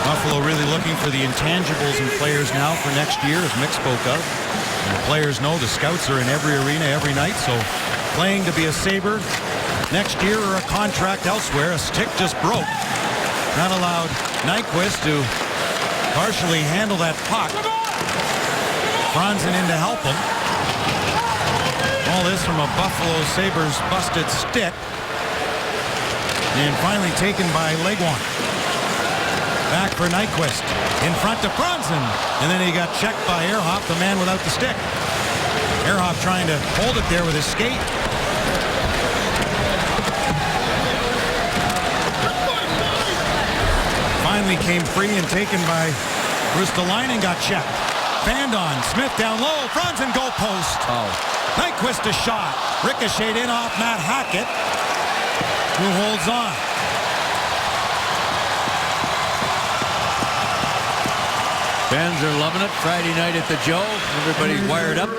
Buffalo really looking for the intangibles in players now for next year, as Mick spoke of. And the players know the scouts are in every arena every night, so playing to be a Sabre next year or a contract elsewhere. A stick just broke. That allowed Nyquist to partially handle that puck. Franzen in to help him. All this from a Buffalo Sabres busted stick. And finally taken by Legwand. Back for Nyquist. In front to Franzen. And then he got checked by Ehrhoff, the man without the stick. Ehrhoff trying to hold it there with his skate. Finally came free and taken by Ristolainen, got checked. Fanned on. Smith down low. Franzen goal post. Nyquist a shot. Ricocheted in off Matt Hackett, who holds on. Fans are loving it. Friday night at the Joe. Everybody's wired up.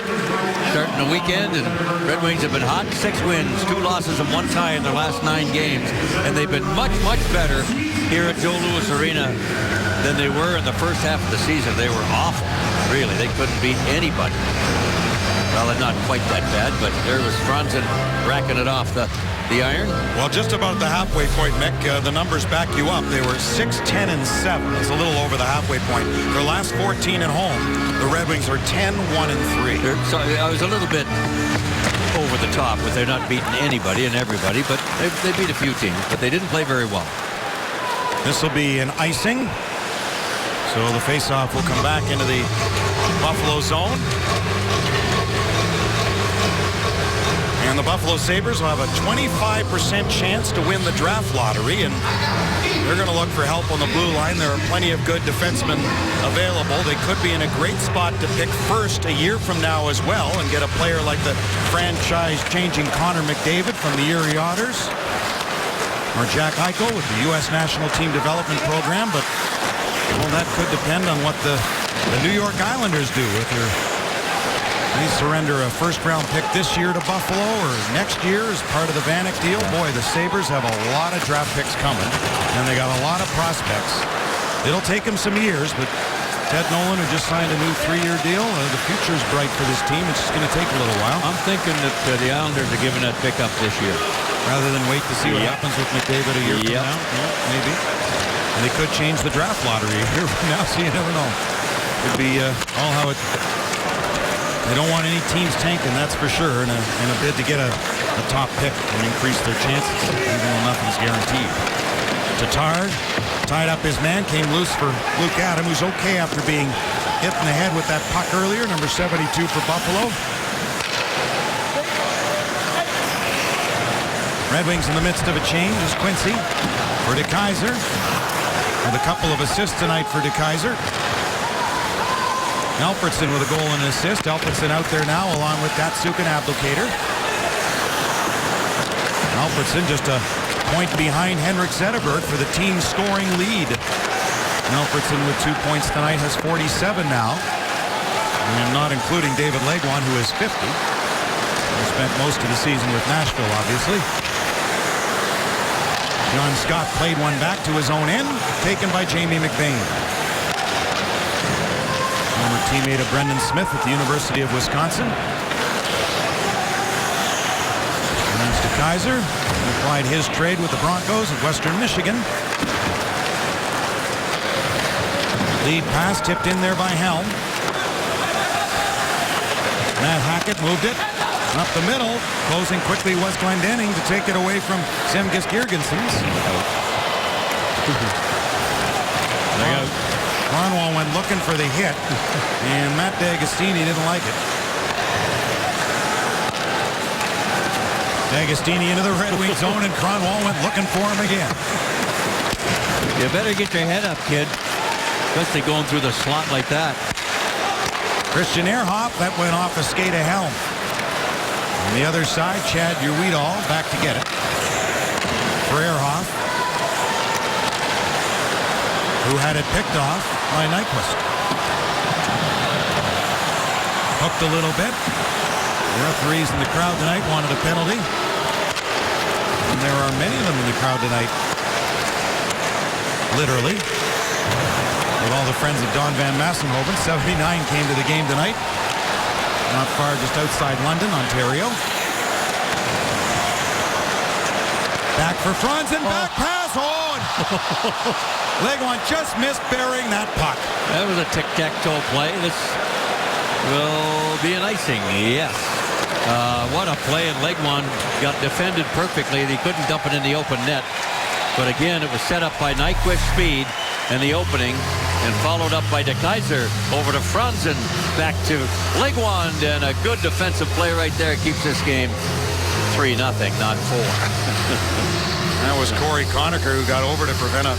Starting the weekend, and Red Wings have been hot. 6 wins, 2 losses, and 1 tie in their last 9 games. And they've been much, much better here at Joe Louis Arena than they were in the first half of the season. They were awful. Really, they couldn't beat anybody. Well, not quite that bad, but there was Franzen racking it off the iron. Well, just about the halfway point, Mick. The numbers back you up. They were 6-10-7. It's a little over the halfway point. Their last 14 at home, the Red Wings are 10-1-3. So I was a little bit over the top with they're not beating anybody and everybody, but they beat a few teams, but they didn't play very well. This will be an icing. So the faceoff will come back into the Buffalo zone. And the Buffalo Sabres will have a 25% chance to win the draft lottery, and they're going to look for help on the blue line. There are plenty of good defensemen available. They could be in a great spot to pick first a year from now as well and get a player like the franchise-changing Connor McDavid from the Erie Otters, or Jack Eichel with the U.S. National Team Development Program. But well, that could depend on what the New York Islanders do with their. They surrender a first-round pick this year to Buffalo or next year as part of the Vanek deal. Boy, the Sabres have a lot of draft picks coming, and they got a lot of prospects. It'll take them some years, but Ted Nolan, who just signed a new 3-year deal, the future's bright for this team. It's just going to take a little while. I'm thinking that the Islanders are giving that pick up this year. Rather than wait to see what happens with McDavid a year from now? Yeah, maybe. And they could change the draft lottery a year from now, so you never know. It'd be all how it... They don't want any teams tanking, that's for sure, in a bid to get a top pick and increase their chances, even though nothing's guaranteed. Tatar tied up his man, came loose for Luke Adam, who's okay after being hit in the head with that puck earlier, number 72 for Buffalo. Red Wings in the midst of a change is Quincy for DeKeyser, with a couple of assists tonight for DeKeyser. Alfredsson with a goal and an assist. Alfredsson out there now along with Datsuk and Abdelkader. Alfredsson just a point behind Henrik Zetterberg for the team's scoring lead. Alfredsson with 2 points tonight has 47 now. And not including David Legwand, who is 50. He spent most of the season with Nashville, obviously. John Scott played one back to his own end, taken by Jamie McBain. Former teammate of Brendan Smith at the University of Wisconsin. And that's DeKeyser, who applied his trade with the Broncos of Western Michigan. Lead pass tipped in there by Helm. Matt Hackett moved it up the middle. Closing quickly was Glendening to take it away from Zemgus Girgensons. Kronwall went looking for the hit, and Matt D'Agostini didn't like it. D'Agostini into the Red Wing zone, and Kronwall went looking for him again. You better get your head up, kid. Especially going through the slot like that. Christian Ehrhoff, that went off a skate of Helm. On the other side, Chad Uredal back to get it. For Ehrhoff. who had it picked off by Nyquist. Hooked a little bit. The referees in the crowd tonight wanted a penalty. And there are many of them in the crowd tonight. Literally. With all the friends of Don Van Massenhoven. 79 came to the game tonight. Not far, just outside London, Ontario. Back for Franz and back pass. Oh! Legwand just missed burying that puck. That was a tic-tac-toe play. This will be an icing. Yes. What a play, and Legwand got defended perfectly. He couldn't dump it in the open net. But again, it was set up by Nyquist's speed and the opening, and followed up by De Keyser over to Franzen, back to Legwand, and a good defensive play right there keeps this game 3-0, not 4. That was Corey Conacher who got over to prevent a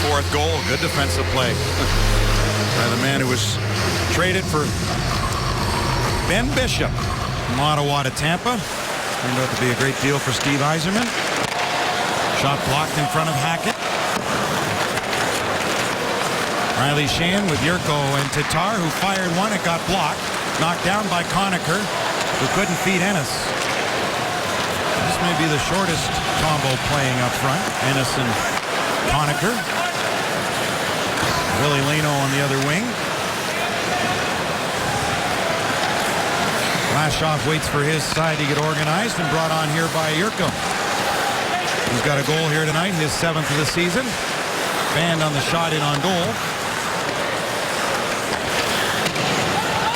fourth goal. Good defensive play by the man who was traded for Ben Bishop from Ottawa to Tampa. Turned out to be a great deal for Steve Yzerman. Shot blocked in front of Hackett. Riley Sheehan with Yurko and Tatar, who fired one. It got blocked. Knocked down by Conacher, who couldn't feed Ennis. This may be the shortest combo playing up front. Ennis and Conacher. Willie Lino on the other wing. Lashoff waits for his side to get organized and brought on here by Yurko. He's got a goal here tonight, his 7th of the season. Banned on the shot in on goal.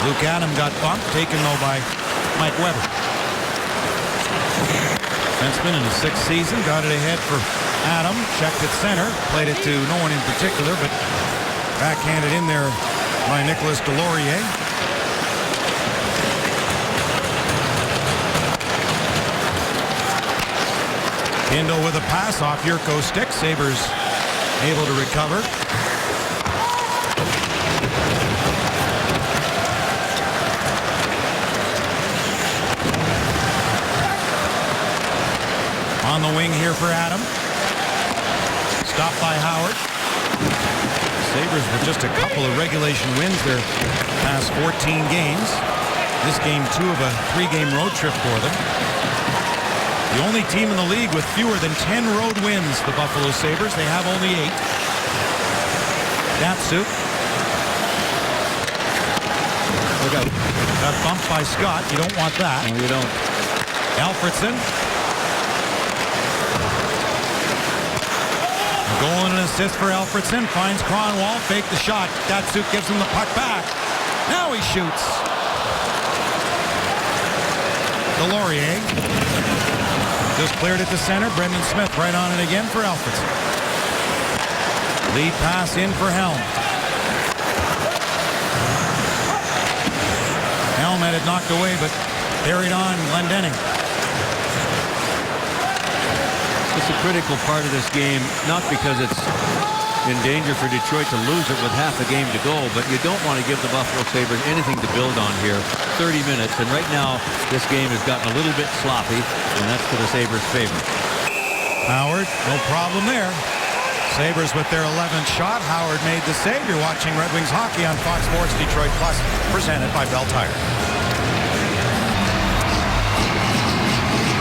Luke Adam got bumped, taken though by Mike Weber. Defenseman in his 6th season, got it ahead for Adam, checked at center, played it to no one in particular, but backhanded in there by Nicolas Delorier. Kindle with a pass off Yurko's stick. Sabres able to recover. On the wing here for Adam. Stopped by Howard. Sabres with just a couple of regulation wins their past 14 games. This game 2 of a 3-game road trip for them. The only team in the league with fewer than 10 road wins, the Buffalo Sabres. They have only 8. Datsuk. Look out. Got bumped by Scott. You don't want that. No, you don't. Alfredson. A goal and an assist for Alfredson. Finds Cronwall. Fake the shot. Datsuk gives him the puck back. Now he shoots. Delorier. Just cleared it to center. Brendan Smith right on it again for Alfredson. Lead pass in for Helm. Helm had it knocked away, but carried on Glendening. It's a critical part of this game, not because it's in danger for Detroit to lose it with half a game to go, but you don't want to give the Buffalo Sabres anything to build on here. 30 minutes, and right now this game has gotten a little bit sloppy, and that's to the Sabres' favor. Howard, no problem there. Sabres with their 11th shot. Howard made the save. You're watching Red Wings hockey on Fox Sports Detroit Plus, presented by Bell Tire.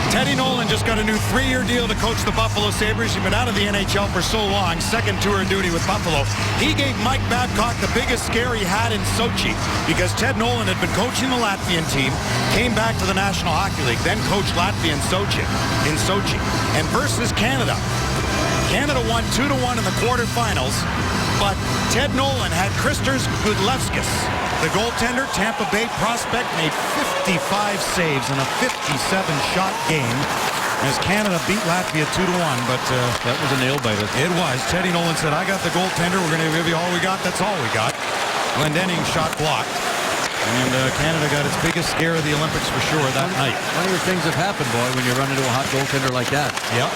Teddy Nolan just got a new 3-year deal to coach the Buffalo Sabres. He's been out of the NHL for so long, second tour of duty with Buffalo. He gave Mike Babcock the biggest scare he had in Sochi because Ted Nolan had been coaching the Latvian team, came back to the National Hockey League, then coached Latvia in Sochi. And versus Canada. Canada won 2-1 in the quarterfinals, but Ted Nolan had Kristers Gudlevskis. The goaltender, Tampa Bay prospect, made 55 saves in a 57-shot game as Canada beat Latvia 2-1. But that was a nail-biter. It was. Teddy Nolan said, I got the goaltender. We're going to give you all we got. That's all we got. Glendening shot blocked. And Canada got its biggest scare of the Olympics for sure that night. Funny things have happened, boy, when you run into a hot goaltender like that. Yep.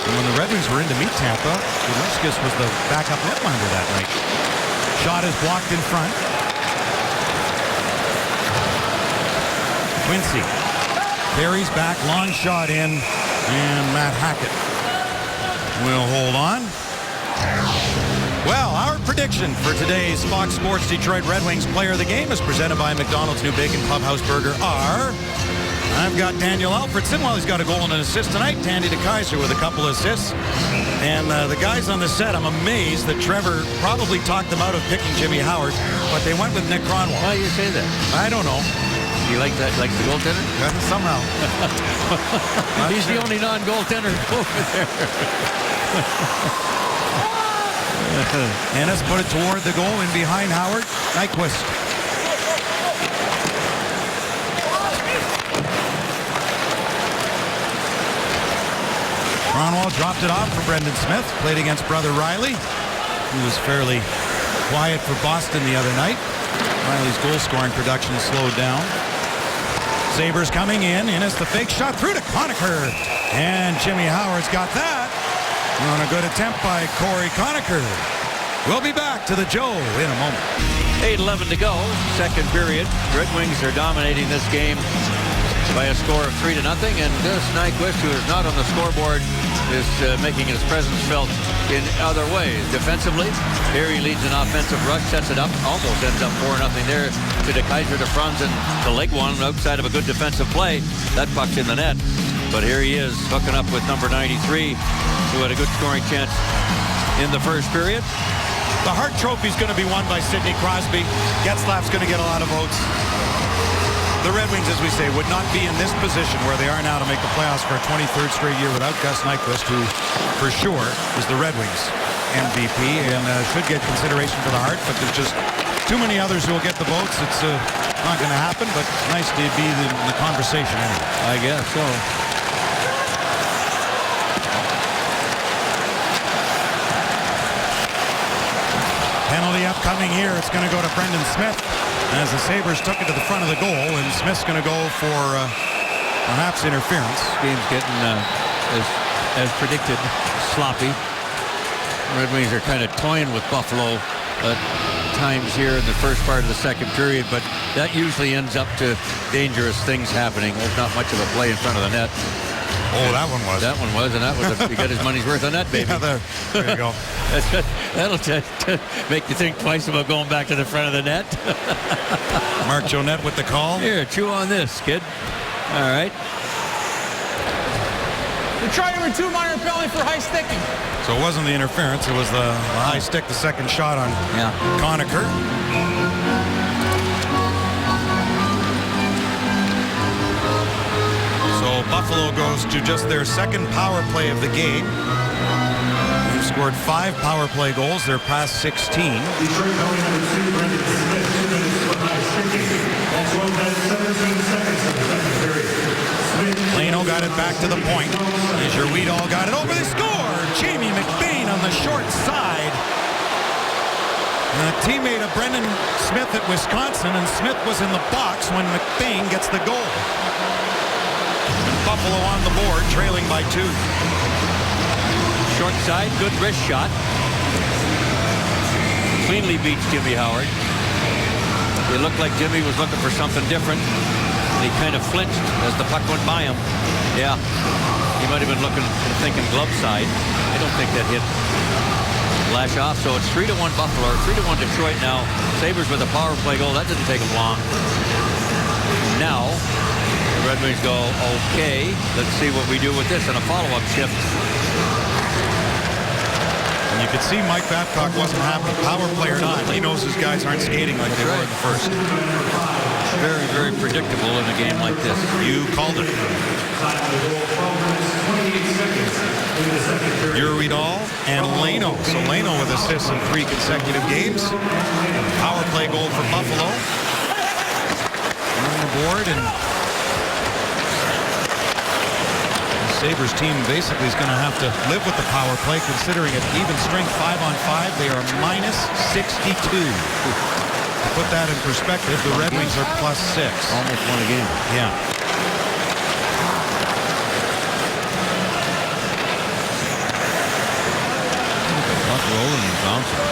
And when the Red Wings were in to meet Tampa, Gudlevskis was the backup netminder that night. Shot is blocked in front. Quincy carries back, long shot in, and Matt Hackett will hold on. Well, our prediction for today's Fox Sports Detroit Red Wings Player of the Game is presented by McDonald's New Bacon Clubhouse Burger are... I've got Daniel Alfredson. Well, he's got a goal and an assist tonight. Tandy DeKaiser with a couple assists. And the guys on the set, I'm amazed that Trevor probably talked them out of picking Jimmy Howard, but they went with Nick Cronwall. Why do you say that? I don't know. Do you like that? Likes the goaltender? Somehow. He's the only non-goaltender over there. Ennis put it toward the goal in behind Howard. Nyquist. Cronwall dropped it off for Brendan Smith. Played against brother Riley, who was fairly quiet for Boston the other night. Riley's goal-scoring production slowed down. Sabres coming in. Ennis the fake shot through to Conacher. And Jimmy Howard's got that. On a good attempt by Corey Conacher. We'll be back to the Joe in a moment. 8:11 to go, second period. Red Wings are dominating this game by a score of 3-0, and Gus Nyquist, who is not on the scoreboard, is making his presence felt in other ways. Defensively, here he leads an offensive rush, sets it up, almost ends up 4-0 there to DeKaiser, to Franzen, to Legwand outside of a good defensive play. That puck's in the net, but here he is hooking up with number 93, who had a good scoring chance in the first period. The Hart Trophy is going to be won by Sidney Crosby. Getzlaf's going to get a lot of votes. The Red Wings, as we say, would not be in this position where they are now to make the playoffs for a 23rd straight year without Gus Nyquist, who for sure is the Red Wings MVP and should get consideration for the Hart, but there's just too many others who will get the votes. It's not going to happen, but nice to be in the conversation anyway. I guess so. Penalty upcoming here. It's going to go to Brendan Smith as the Sabres took it to the front of the goal, and Smith's going to go for perhaps interference. Game's getting, as predicted, sloppy. Red Wings are kind of toying with Buffalo at times here in the first part of the second period, but that usually ends up to dangerous things happening. There's not much of a play in front of the net. Oh, that one was. That one was, and that was he got his money's worth on that, baby. Yeah, there you go. That'll make you think twice about going back to the front of the net. Mark Jonette with the call. Here, chew on this, kid. All right. The try number 2, minor penalty for high sticking. So it wasn't the interference. It was the high stick, the second shot on Conacher. So Buffalo goes to just their second power play of the game. They've scored 5 power play goals. They're past 16. Detroit penalty number 2, Brendan Smith, 2 minutes for high sticking. That's 1 minute 17 seconds of the second period. Leno got it back to the point. Weedall got it over the score. Jamie McBain on the short side. A teammate of Brendan Smith at Wisconsin, and Smith was in the box when McBain gets the goal. Buffalo on the board, trailing by 2. Short side, good wrist shot. Cleanly beats Jimmy Howard. It looked like Jimmy was looking for something different. He kind of flinched as the puck went by him. Yeah, he might have been looking and thinking glove side. I don't think that hit lash off. So it's 3-1 Buffalo, or 3-1 Detroit now. Sabres with a power play goal. That didn't take them long. Now, the Red Wings go, okay, let's see what we do with this in a follow-up shift. And you could see Mike Babcock wasn't happy, power play or not. He knows his guys aren't skating like they were in the first. Very, very predictable in a game like this. You called it. Weedall and Leno. So Leno with assists in 3 consecutive games. Power play goal for Buffalo. On the board, and the Sabres team basically is going to have to live with the power play, considering at even strength 5-on-5, they are minus 62. To put that in perspective, the Red Wings are +6. Almost won a game. Yeah. Puck rolling and bouncing.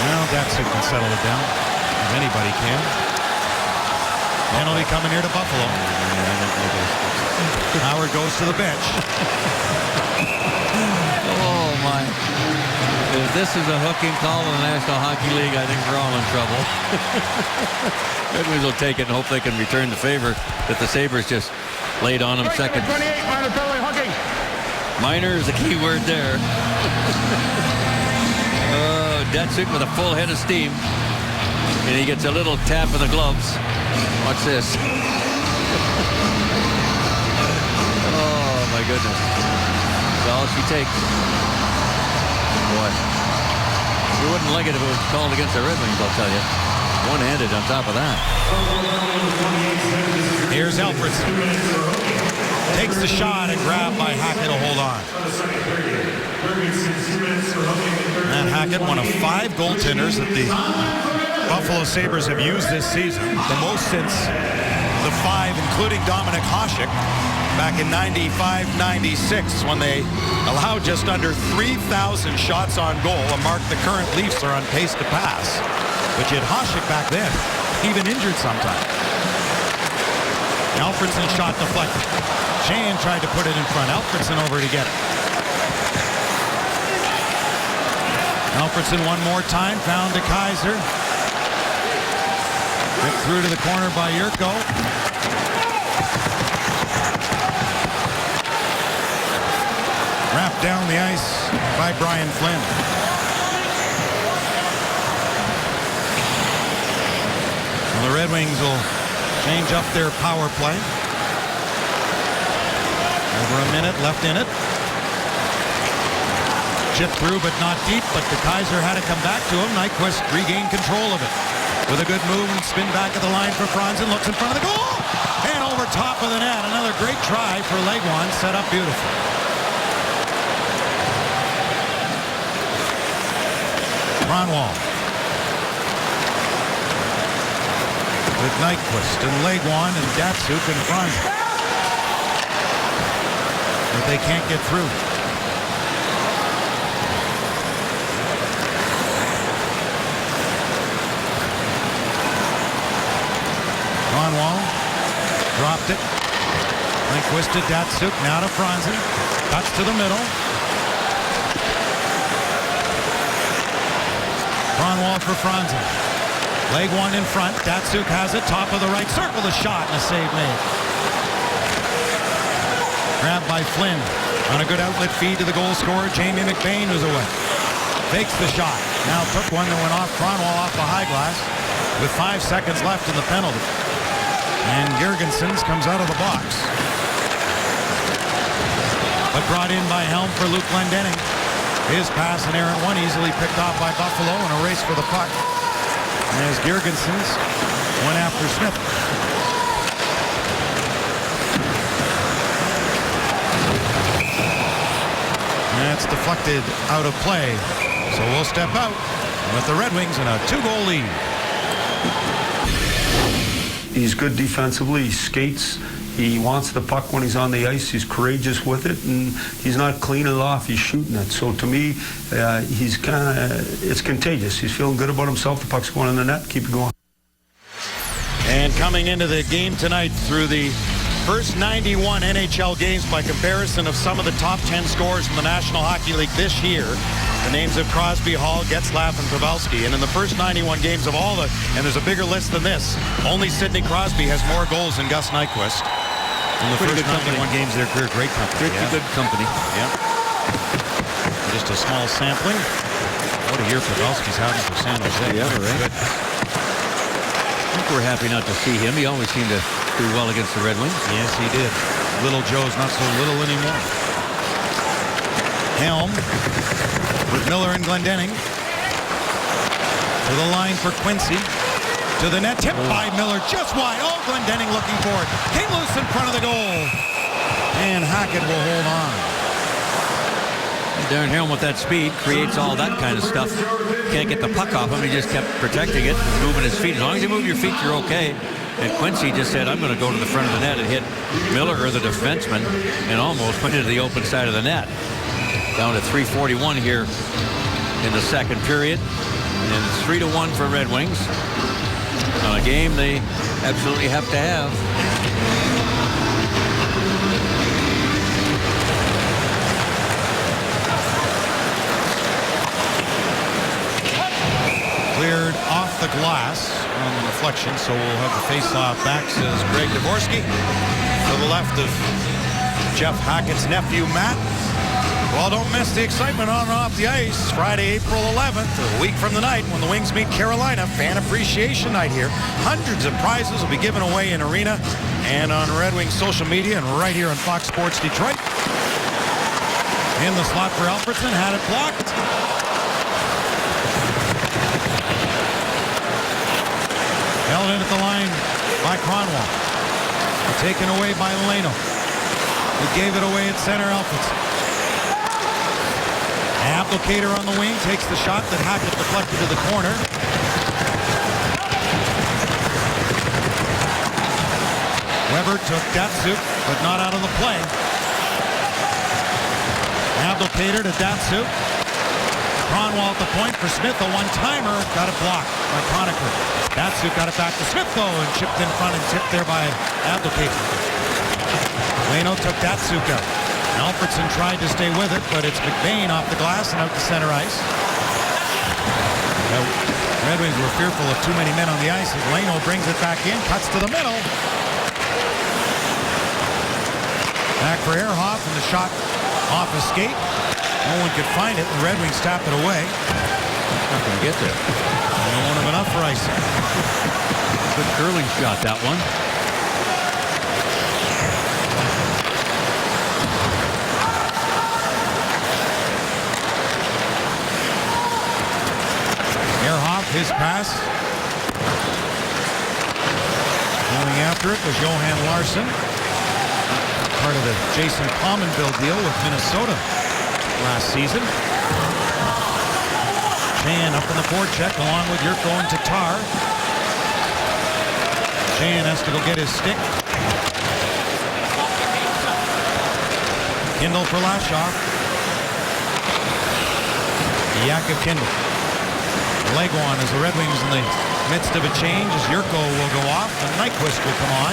Well, Datsuk can settle it down, if anybody can. Penalty coming here to Buffalo. Howard goes to the bench. Oh, my. If this is a hooking call in the National Hockey League, I think we're all in trouble. Red Wings will take it and hope they can return the favor that the Sabres just laid on them second. 28, minor penalty, hooking. Minor is the key word there. Datsuk with a full head of steam. And he gets a little tap in the gloves. Watch this. Oh, my goodness. That's all she takes. Boy. You wouldn't like it if it was called against the Red Wings, I'll tell you. One-handed on top of that. Here's Alfredson. Takes the shot and grabbed by Hackett to hold on. Matt Hackett, one of 5 goaltenders that the Buffalo Sabres have used this season. The most since the 5, including Dominic Hasek, back in 95-96 when they allowed just under 3,000 shots on goal, a mark the current Leafs are on pace to pass. But you had Hasek back then, even injured sometimes. Alfredson shot deflected. Shane tried to put it in front. Alfredson over to get it. Alfredson one more time, found to Kaiser. Ripped through to the corner by Yurko. Wrapped down the ice by Brian Flynn. Well, the Red Wings will change up their power play. Over a minute left in it. Chip through, but not deep, but the Kaiser had to come back to him. Nyquist regained control of it. With a good move and spin back at the line for Franzen. Looks in front of the goal. And over top of the net. Another great try for Legwand. Set up beautifully. Kronwall. With Nyquist and Legwand and Datsuk and Franzen. But they can't get through. Kronwall dropped it. Nyquist to Datsuk, now to Franzen. Cuts to the middle. Kronwall for Franzen. Legwand in front. Datsuk has it. Top of the right circle. The shot and a save made. Grabbed by Flynn. On a good outlet feed to the goal scorer. Jamie McBain was away. Fakes the shot. Now took one that went off. Kronwall off the high glass with 5 seconds left in the penalty. And Girgensons comes out of the box. But brought in by Helm for Luke Glendening. His pass, an errant one, easily picked off by Buffalo in a race for the puck. As Girgensons went after Smith. That's deflected out of play. So we'll step out with the Red Wings in a 2-goal lead. He's good defensively. He skates. He wants the puck when he's on the ice. He's courageous with it, and he's not cleaning it off. He's shooting it. So to me, he's it's contagious. He's feeling good about himself. The puck's going in the net. Keep it going. And coming into the game tonight through the first 91 NHL games by comparison of some of the top 10 scorers in the National Hockey League this year, the names of Crosby, Hall, Getzlaf, and Pavelski. And in the first 91 games of all the, and there's a bigger list than this, only Sidney Crosby has more goals than Gus Nyquist. In the first 91 games of their career, great company. Pretty good company. Yeah. Just a small sampling. What a year Pavelski's having for San Jose. Yeah, right. I think we're happy not to see him. He always seemed to do well against the Red Wings. Yes, he did. Little Joe's not so little anymore. Helm with Miller and Glendening. To the line for Quincy. To the net, tipped by Miller, just wide. Oh, Glendening looking for it. Came loose in front of the goal. And Hackett will hold on. Darren Helm with that speed creates all that kind of stuff. Can't get the puck off him. He just kept protecting it, moving his feet. As long as you move your feet, you're okay. And Quincy just said, I'm going to go to the front of the net and hit Miller, or the defenseman, and almost went into the open side of the net. Down to 3:41 here in the second period. And it's 3-1 for Red Wings. On a game they absolutely have to have. the glass on the deflection, so we'll have the face-off back, says Greg Dvorsky. To the left of Jeff Hackett's nephew, Matt. Well, don't miss the excitement on and off the ice. Friday, April 11th, a week from the night when the Wings meet Carolina. Fan Appreciation Night here. Hundreds of prizes will be given away in arena and on Red Wings social media and right here on Fox Sports Detroit. In the slot for Alfredsson, had it blocked. Held in at the line by Kronwall. Taken away by Leno. He gave it away at center, Alfredsson. Applicator on the wing takes the shot that Hackett deflected to the corner. Weber took Datsuk, but not out of the play. Applicator to Datsuk. Kronwall at the point for Smith, a one-timer. Got it blocked by Conacher. Datsuk got it back to Smith, though, and chipped in front and tipped there by Applicator. Leno took Datsuk out. Alfredsson tried to stay with it, but it's McBain off the glass and out to center ice. The Red Wings were fearful of too many men on the ice as Leno brings it back in, cuts to the middle. Back for Ehrhoff, and the shot off a skate. No one could find it, and the Red Wings tap it away. Not going to get there. They won't have enough for icing. Good curling shot, that one. His pass. Going after it was Johan Larsson. Part of the Jason Pominville deal with Minnesota last season. Shan up in the forecheck along with Yurko and Tatar. Shan has to go get his stick. Kindle for Lashoff. Jakub Kindl. Legwand as the Red Wings in the midst of a change as Yurko will go off and Nyquist will come on.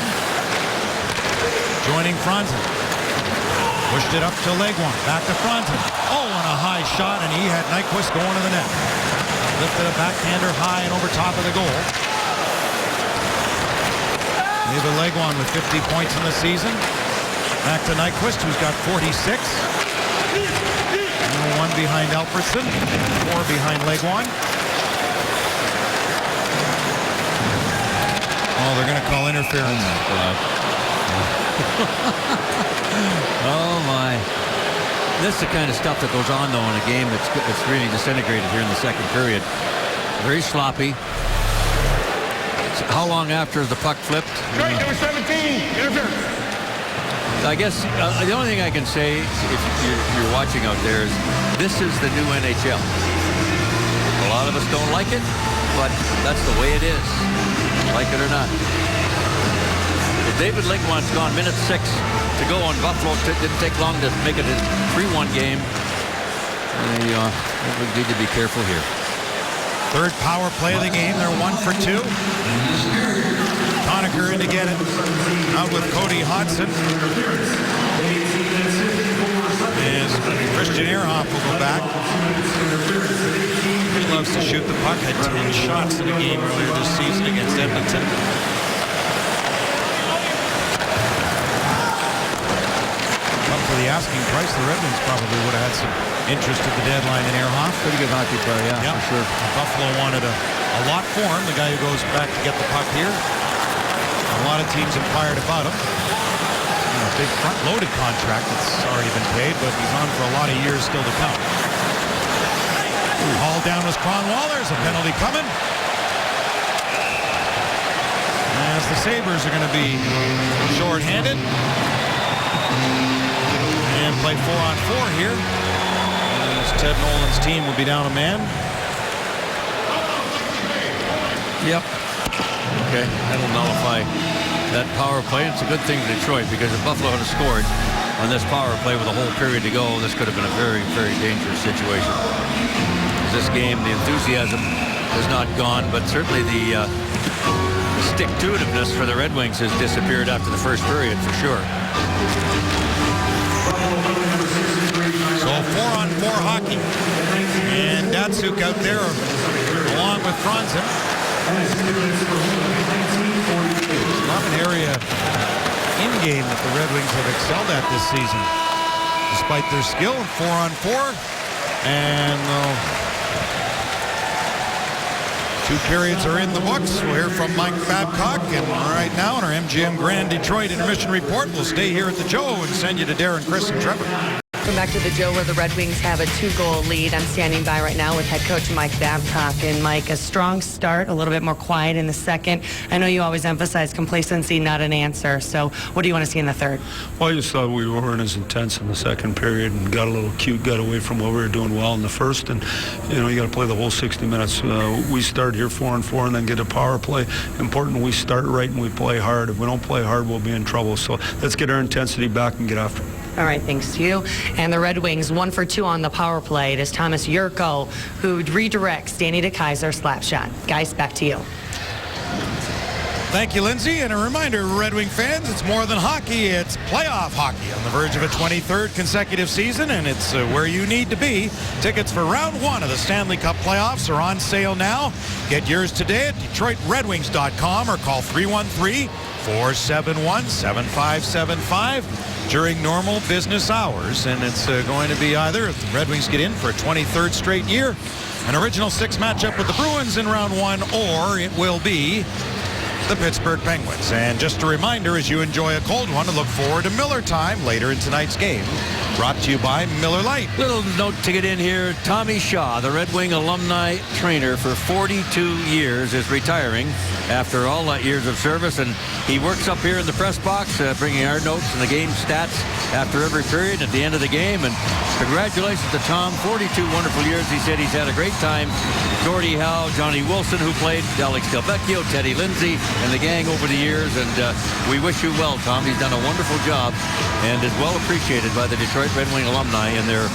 Joining Franzen. Pushed it up to Legwand. Back to Franzen. Oh, and a high shot, and he had Nyquist going to the net. Lifted a backhander high and over top of the goal. David Legwand with 50 points in the season. Back to Nyquist, who's got 46. One behind Alfredsson, 4 behind Legwand. Oh, they're going to call interference. Oh, my. This is the kind of stuff that goes on, though, in a game that's really disintegrated here in the second period. Very sloppy. How long after the puck flipped? Strike number 17, interference. I guess the only thing I can say, if you're watching out there, is this is the new NHL. A lot of us don't like it, but that's the way it is, like it or not. If David Legwand's gone minute 6 to go on Buffalo, it didn't take long to make it a 3-1 game. They need to be careful here. Third power play of the game. They're 1 for 2. Conacher in to get it. Out with Cody Hodgson. As Christian Ehrhoff will go back. He loves to shoot the puck. Had 10 shots in the game earlier this season against Edmonton. Up for the asking price, the Red Wings probably would have had some interest at the deadline in Ehrhoff. Pretty good hockey player, yeah, for sure. Buffalo wanted a lot for him, the guy who goes back to get the puck here. A lot of teams inquired about him. A big front-loaded contract that's already been paid, but he's on for a lot of years still to come. Hauled down was Kronwall. There's a penalty coming. As the Sabres are going to be short-handed. And play 4-on-4 here. As Ted Nolan's team will be down a man. Yep. Okay, that'll nullify that power play. It's a good thing for Detroit, because if Buffalo had scored on this power play with a whole period to go, this could have been a very, very dangerous situation. This game, the enthusiasm has not gone, but certainly the stick-to-itiveness for the Red Wings has disappeared after the first period, for sure. So 4-on-4 hockey. And Datsuk out there along with Franzen. And it's 2 minutes for Moon, 19:42. Not an area in game that the Red Wings have excelled at this season. Despite their skill, 4-on-4. And 2 periods are in the books. We'll hear from Mike Babcock. And right now in our MGM Grand Detroit Intermission Report, we'll stay here at the Joe and send you to Darren, Chris, and Trevor. Welcome back to the Joe, where the Red Wings have a 2-goal lead. I'm standing by right now with head coach Mike Babcock. And Mike, a strong start, a little bit more quiet in the second. I know you always emphasize complacency, not an answer. So what do you want to see in the third? Well, I just thought we weren't as intense in the second period and got a little cute, got away from what we were doing well in the first. And, you know, you got to play the whole 60 minutes. We start here 4-on-4 and then get a power play. Important we start right and we play hard. If we don't play hard, we'll be in trouble. So let's get our intensity back and get after it. All right, thanks to you. And the Red Wings, 1 for 2 on the power play. It is Thomas Yurko who redirects Danny DeKeyser slap shot. Guys, back to you. Thank you, Lindsay. And a reminder, Red Wing fans, it's more than hockey. It's playoff hockey on the verge of a 23rd consecutive season, and it's where you need to be. Tickets for round 1 of the Stanley Cup playoffs are on sale now. Get yours today at DetroitRedWings.com or call 313-471-7575 during normal business hours. And it's going to be either, if the Red Wings get in for a 23rd straight year, an original 6 matchup with the Bruins in round 1, or it will be the Pittsburgh Penguins. And just a reminder, as you enjoy a cold one, to look forward to Miller time later in tonight's game. Brought to you by Miller Lite. Little note to get in here. Tommy Shaw, the Red Wing alumni trainer for 42 years, is retiring after all that years of service. And he works up here in the press box, bringing our notes and the game stats after every period at the end of the game. And congratulations to Tom. 42 wonderful years. He said he's had a great time. Gordie Howe, Johnny Wilson, who played, Alex Delvecchio, Teddy Lindsay, and the gang over the years. And we wish you well, Tom. He's done a wonderful job and is well appreciated by the Detroit Red Wing alumni in their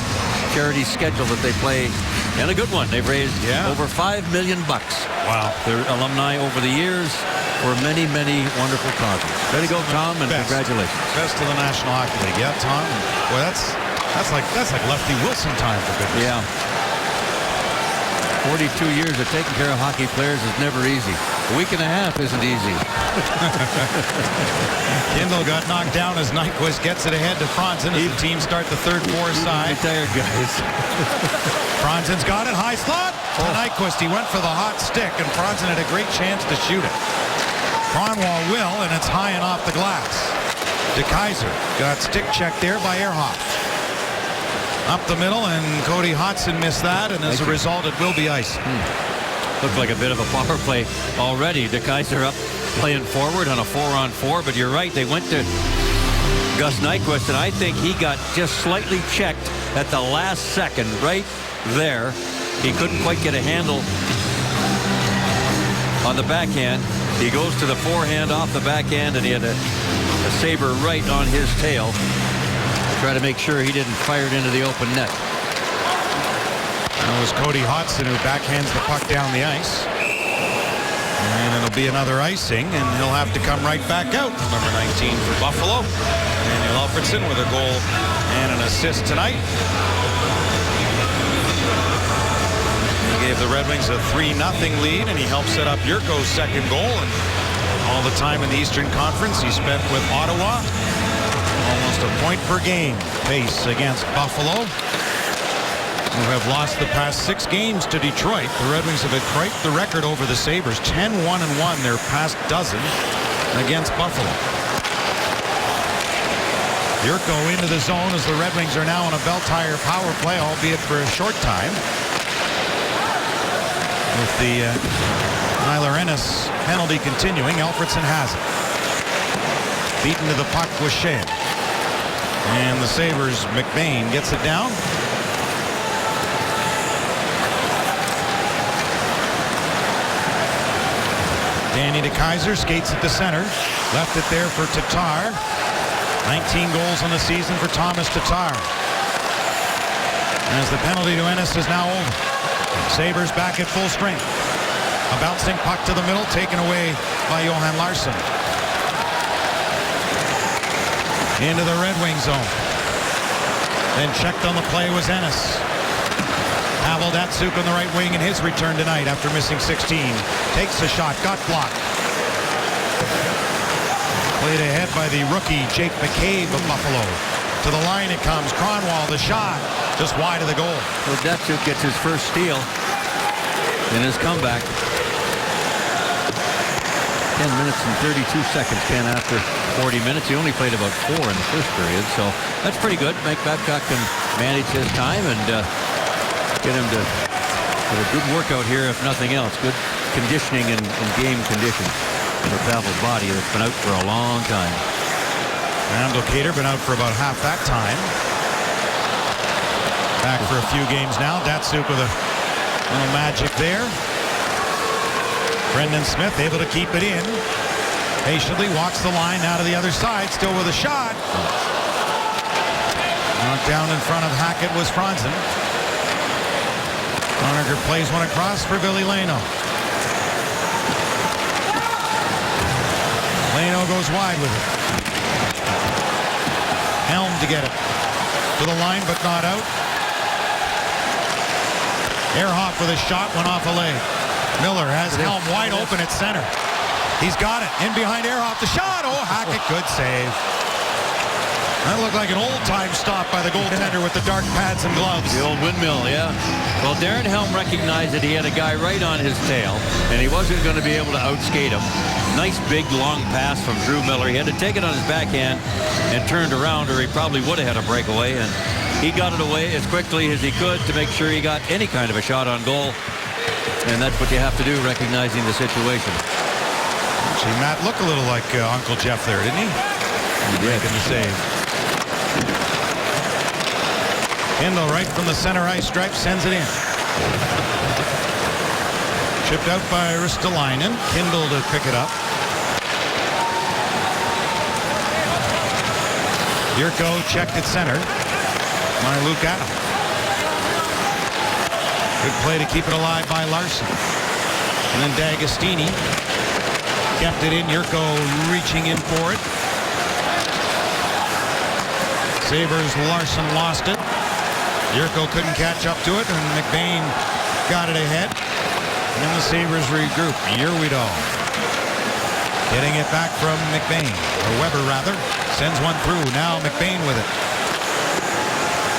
charity schedule that they play, and a good one. They've raised over $5 million. Wow. Their alumni over the years for many, many wonderful causes. Way to go, Tom, and congratulations. Best of the National Hockey League. Yeah, Tom. Boy, that's like Lefty Wilson time, for goodness. Yeah. 42 years of taking care of hockey players is never easy. A week and a half isn't easy. Kindle got knocked down as Nyquist gets it ahead to Franzen as the team start the third side. Retired guys. Franzen's got it. High slot to Nyquist. He went for the hot stick, and Franzen had a great chance to shoot it. Kronwall will, and it's high and off the glass. DeKeyser got stick checked there by Ehrhoff. Up the middle, and Cody Hodgson missed that, and as a result, it will be ice. Looked like a bit of a power play already. DeKeyser up playing forward on a 4-on-4, but you're right, they went to Gus Nyquist, and I think he got just slightly checked at the last second right there. He couldn't quite get a handle on the backhand. He goes to the forehand off the backhand, and he had a saber right on his tail. Try to make sure he didn't fire it into the open net. It was Cody Hodgson who backhands the puck down the ice. And it'll be another icing, and he'll have to come right back out. Number 19 for Buffalo. Daniel Alfredsson with a goal and an assist tonight. He gave the Red Wings a 3-0 lead, and he helped set up Yurko's second goal. And all the time in the Eastern Conference he spent with Ottawa. Almost a point per game pace against Buffalo, who have lost the past 6 games to Detroit. The Red Wings have criped the record over the Sabres, 10-1-1 their past dozen against Buffalo. Yurko into the zone as the Red Wings are now on a bell tire power play, albeit for a short time. With the Tyler Ennis penalty continuing, Alfredsson has it. Beaten to the puck was Shea. And the Sabres, McBain gets it down. Danny DeKeyser skates at the center. Left it there for Tatar. 19 goals on the season for Thomas Tatar. As the penalty to Ennis is now over. Sabres back at full strength. A bouncing puck to the middle, taken away by Johan Larsson. Into the Red Wing zone. Then checked on the play was Ennis. Pavel Datsyuk on the right wing in his return tonight after missing 16. Takes a shot, got blocked. Played ahead by the rookie Jake McCabe of Buffalo. To the line it comes. Kronwall, the shot, just wide of the goal. Well, Datsyuk gets his first steal in his comeback. 10 minutes and 32 seconds, Ken, after 40 minutes. He only played about 4 in the first period, so that's pretty good. Mike Babcock can manage his time and get him to get a good workout here, if nothing else. Good conditioning and game conditions for Pavel's body that's been out for a long time. Randall Cater been out for about half that time. Back for a few games now. Datsyuk with a little magic there. Brendan Smith able to keep it in. Patiently walks the line now to the other side. Still with a shot. Knocked down in front of Hackett was Franzen. Conacher plays one across for Billy Leno. Leno goes wide with it. Helm to get it. To the line but not out. Ehrhoff with a shot, went off a leg. Miller has Helm wide open at center. He's got it. In behind Ehrhoff. The shot. Oh, Hackett. Good save. That looked like an old-time stop by the goaltender with the dark pads and gloves. The old windmill, yeah. Well, Darren Helm recognized that he had a guy right on his tail, and he wasn't going to be able to outskate him. Nice, big, long pass from Drew Miller. He had to take it on his backhand and turned around, or he probably would have had a breakaway. And he got it away as quickly as he could to make sure he got any kind of a shot on goal. And that's what you have to do, recognizing the situation. Actually, Matt looked a little like Uncle Jeff there, didn't he? He did. Making the save. Kendall right from the center ice stripe sends it in. Chipped out by Ristolainen. Kendall to pick it up. Yurko checked at center by Luke Adam. Good play to keep it alive by Larson. And then D'Agostini kept it in. Yurko reaching in for it. Sabres Larson lost it. Yurko couldn't catch up to it, and McBain got it ahead. And the Sabres regroup. Yerwido getting it back from McBain, or Weber rather. Sends one through. Now McBain with it.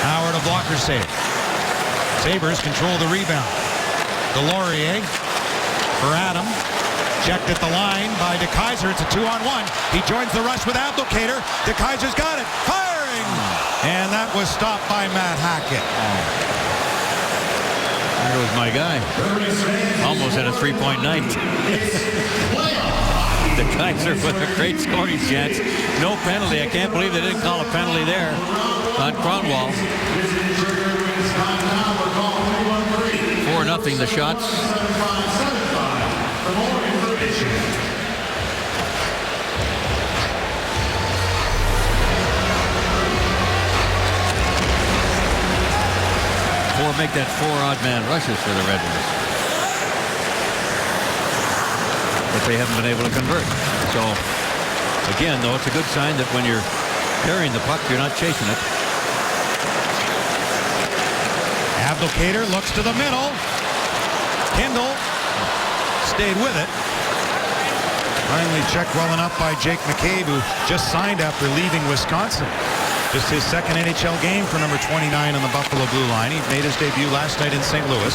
Howard a blocker save. Sabres control the rebound. Delorier for Adam. Checked at the line by DeKeyser. It's a 2-on-1. He joins the rush with Abdelkader. DeKeyser's got it. Firing! And that was stopped by Matt Hackett. There was my guy. Almost at a 3-point night. DeKeyser with a great scoring chance. No penalty. I can't believe they didn't call a penalty there on Kronwall. 4-0 the shots. Or make that 4 odd man rushes for the Red Wings. But they haven't been able to convert. So, again, though, it's a good sign that when you're carrying the puck, you're not chasing it. Abdelkader looks to the middle. Kendall stayed with it. Finally checked well enough by Jake McCabe, who just signed after leaving Wisconsin. Just his second NHL game for number 29 on the Buffalo Blue Line. He made his debut last night in St. Louis.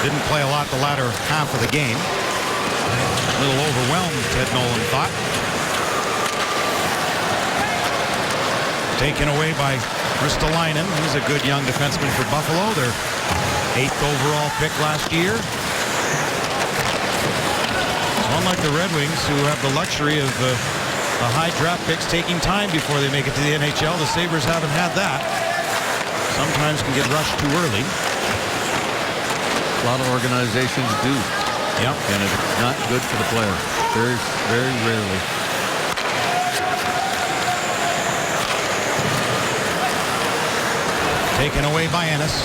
Didn't play a lot the latter half of the game. A little overwhelmed, Ted Nolan thought. Taken away by Ristolainen. He's a good young defenseman for Buffalo. Their 8th overall pick last year. So unlike the Red Wings, who have the luxury of the high draft picks taking time before they make it to the NHL, the Sabres haven't had that. Sometimes can get rushed too early. A lot of organizations do. Yep. And it's not good for the player. Very, very rarely. Taken away by Ennis.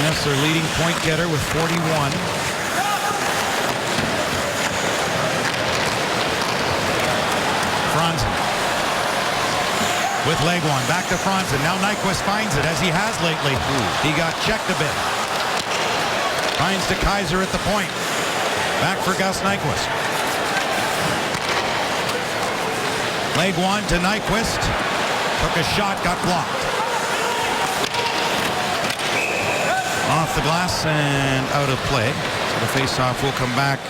Ennis, their leading point getter with 41. Franzen with Leguan. Back to Franzen. Now Nyquist finds it, as he has lately. He got checked a bit. Finds to Kaiser at the point. Back for Gus Nyquist. Leguan to Nyquist. Took a shot, got blocked. Off the glass and out of play. So the face-off will come back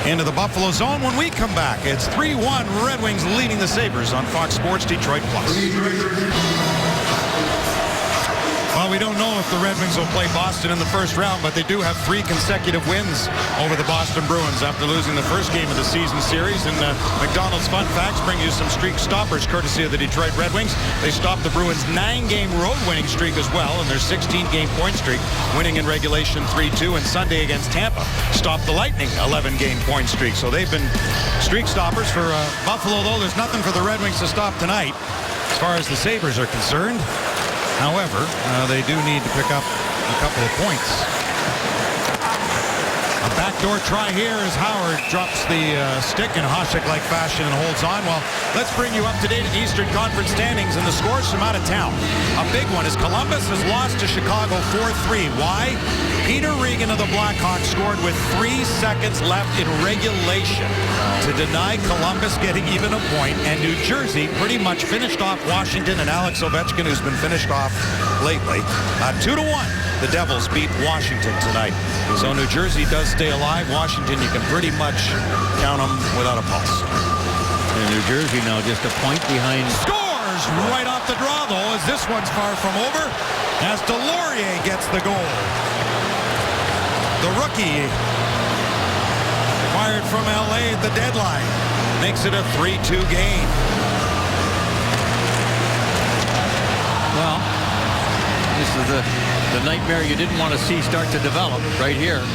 into the Buffalo zone when we come back. It's 3-1 Red Wings leading the Sabres on Fox Sports Detroit Plus. Well, we don't know if the Red Wings will play Boston in the first round, but they do have 3 consecutive wins over the Boston Bruins after losing the first game of the season series. And McDonald's Fun Facts bring you some streak stoppers courtesy of the Detroit Red Wings. They stopped the Bruins' 9-game road winning streak as well, and their 16-game point streak, winning in regulation 3-2, and Sunday against Tampa stopped the Lightning 11-game point streak. So they've been streak stoppers for Buffalo, though. There's nothing for the Red Wings to stop tonight as far as the Sabres are concerned. However, they do need to pick up a couple of points. A backdoor try here as Howard drops the stick in Hasek-like fashion and holds on. Well, let's bring you up to date at the Eastern Conference standings and the scores from out of town. A big one is Columbus has lost to Chicago 4-3. Why? Peter Regan of the Blackhawks scored with 3 seconds left in regulation to deny Columbus getting even a point, and New Jersey pretty much finished off Washington and Alex Ovechkin, who's been finished off lately. 2-1. The Devils beat Washington tonight. So New Jersey does stay alive. Washington, you can pretty much count them without a pulse. And New Jersey now just a point behind. Scores right off the draw, though, as this one's far from over, as Delorier gets the goal. The rookie, fired from LA at the deadline, makes it a 3-2 game. Well, this is the nightmare you didn't want to see start to develop right here. I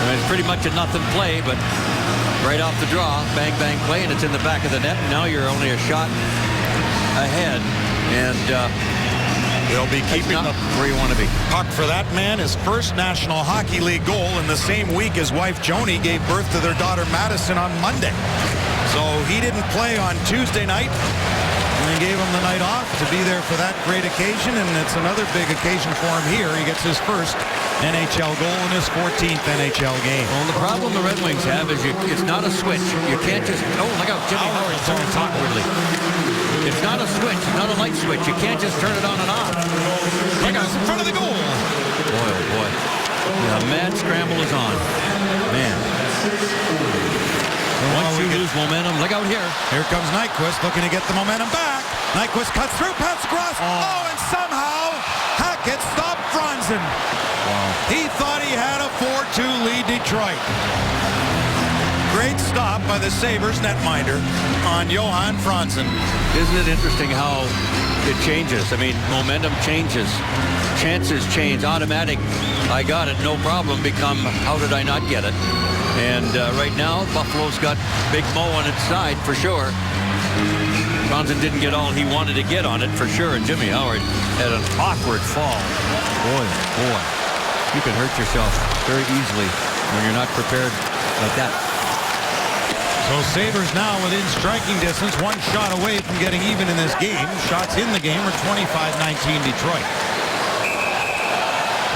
mean, it's pretty much a nothing play, but right off the draw, bang, bang play, and it's in the back of the net. And now you're only a shot ahead, and they'll be keeping up where you want to be. Puck for that man, his first National Hockey League goal in the same week his wife Joni gave birth to their daughter Madison on Monday. So he didn't play on Tuesday night. And they gave him the night off to be there for that great occasion, and it's another big occasion for him here. He gets his first NHL goal in his 14th NHL game. Well, the problem the Red Wings have is it's not a switch. You can't just, oh, look out, Jimmy Howard's turning awkwardly. It's not a switch, it's not a light switch. You can't just turn it on and off. Look out, in front of the goal. Boy, oh boy. Yeah, mad scramble is on. Man. Once you lose momentum, look out here. Here comes Nyquist looking to get the momentum back. Nyquist cuts through, pass across. Oh, and somehow Hackett stopped Franzen. Wow. He thought he had a 4-2 lead, Detroit. Great stop by the Sabres netminder on Johan Franzen. Isn't it interesting how it changes? I mean, momentum changes. Chances change. Automatic, I got it, no problem, become, how did I not get it? And right now, Buffalo's got Big Mo on its side for sure. Franzen didn't get all he wanted to get on it for sure, and Jimmy Howard had an awkward fall. Boy, boy, you can hurt yourself very easily when you're not prepared like that. So Sabres now within striking distance, one shot away from getting even in this game. Shots in the game are 25-19 Detroit.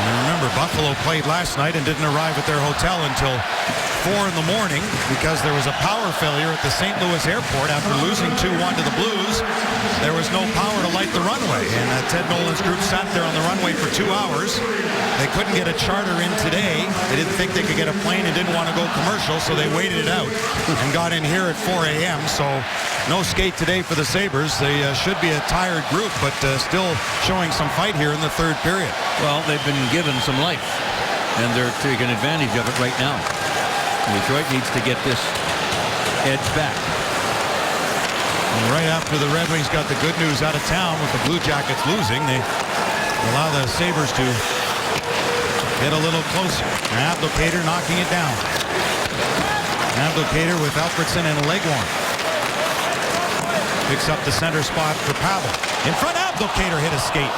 And remember, Buffalo played last night and didn't arrive at their hotel until 4 in the morning because there was a power failure at the St. Louis airport after losing 2-1 to the Blues. There was no power to light the runway, and Ted Nolan's group sat there on the runway for 2 hours. They couldn't get a charter in today. They didn't think they could get a plane and didn't want to go commercial, so they waited it out and got in here at 4 a.m. So no skate today for the Sabres. They should be a tired group, but still showing some fight here in the third period. Well, they've been given some life, and they're taking advantage of it right now. Detroit needs to get this edge back. And right after the Red Wings got the good news out of town with the Blue Jackets losing, they allow the Sabres to get a little closer. Abdelkader knocking it down. Abdelkader with Alfredsson and Leguan. Picks up the center spot for Pavel. In front, Abdelkader hit a skate.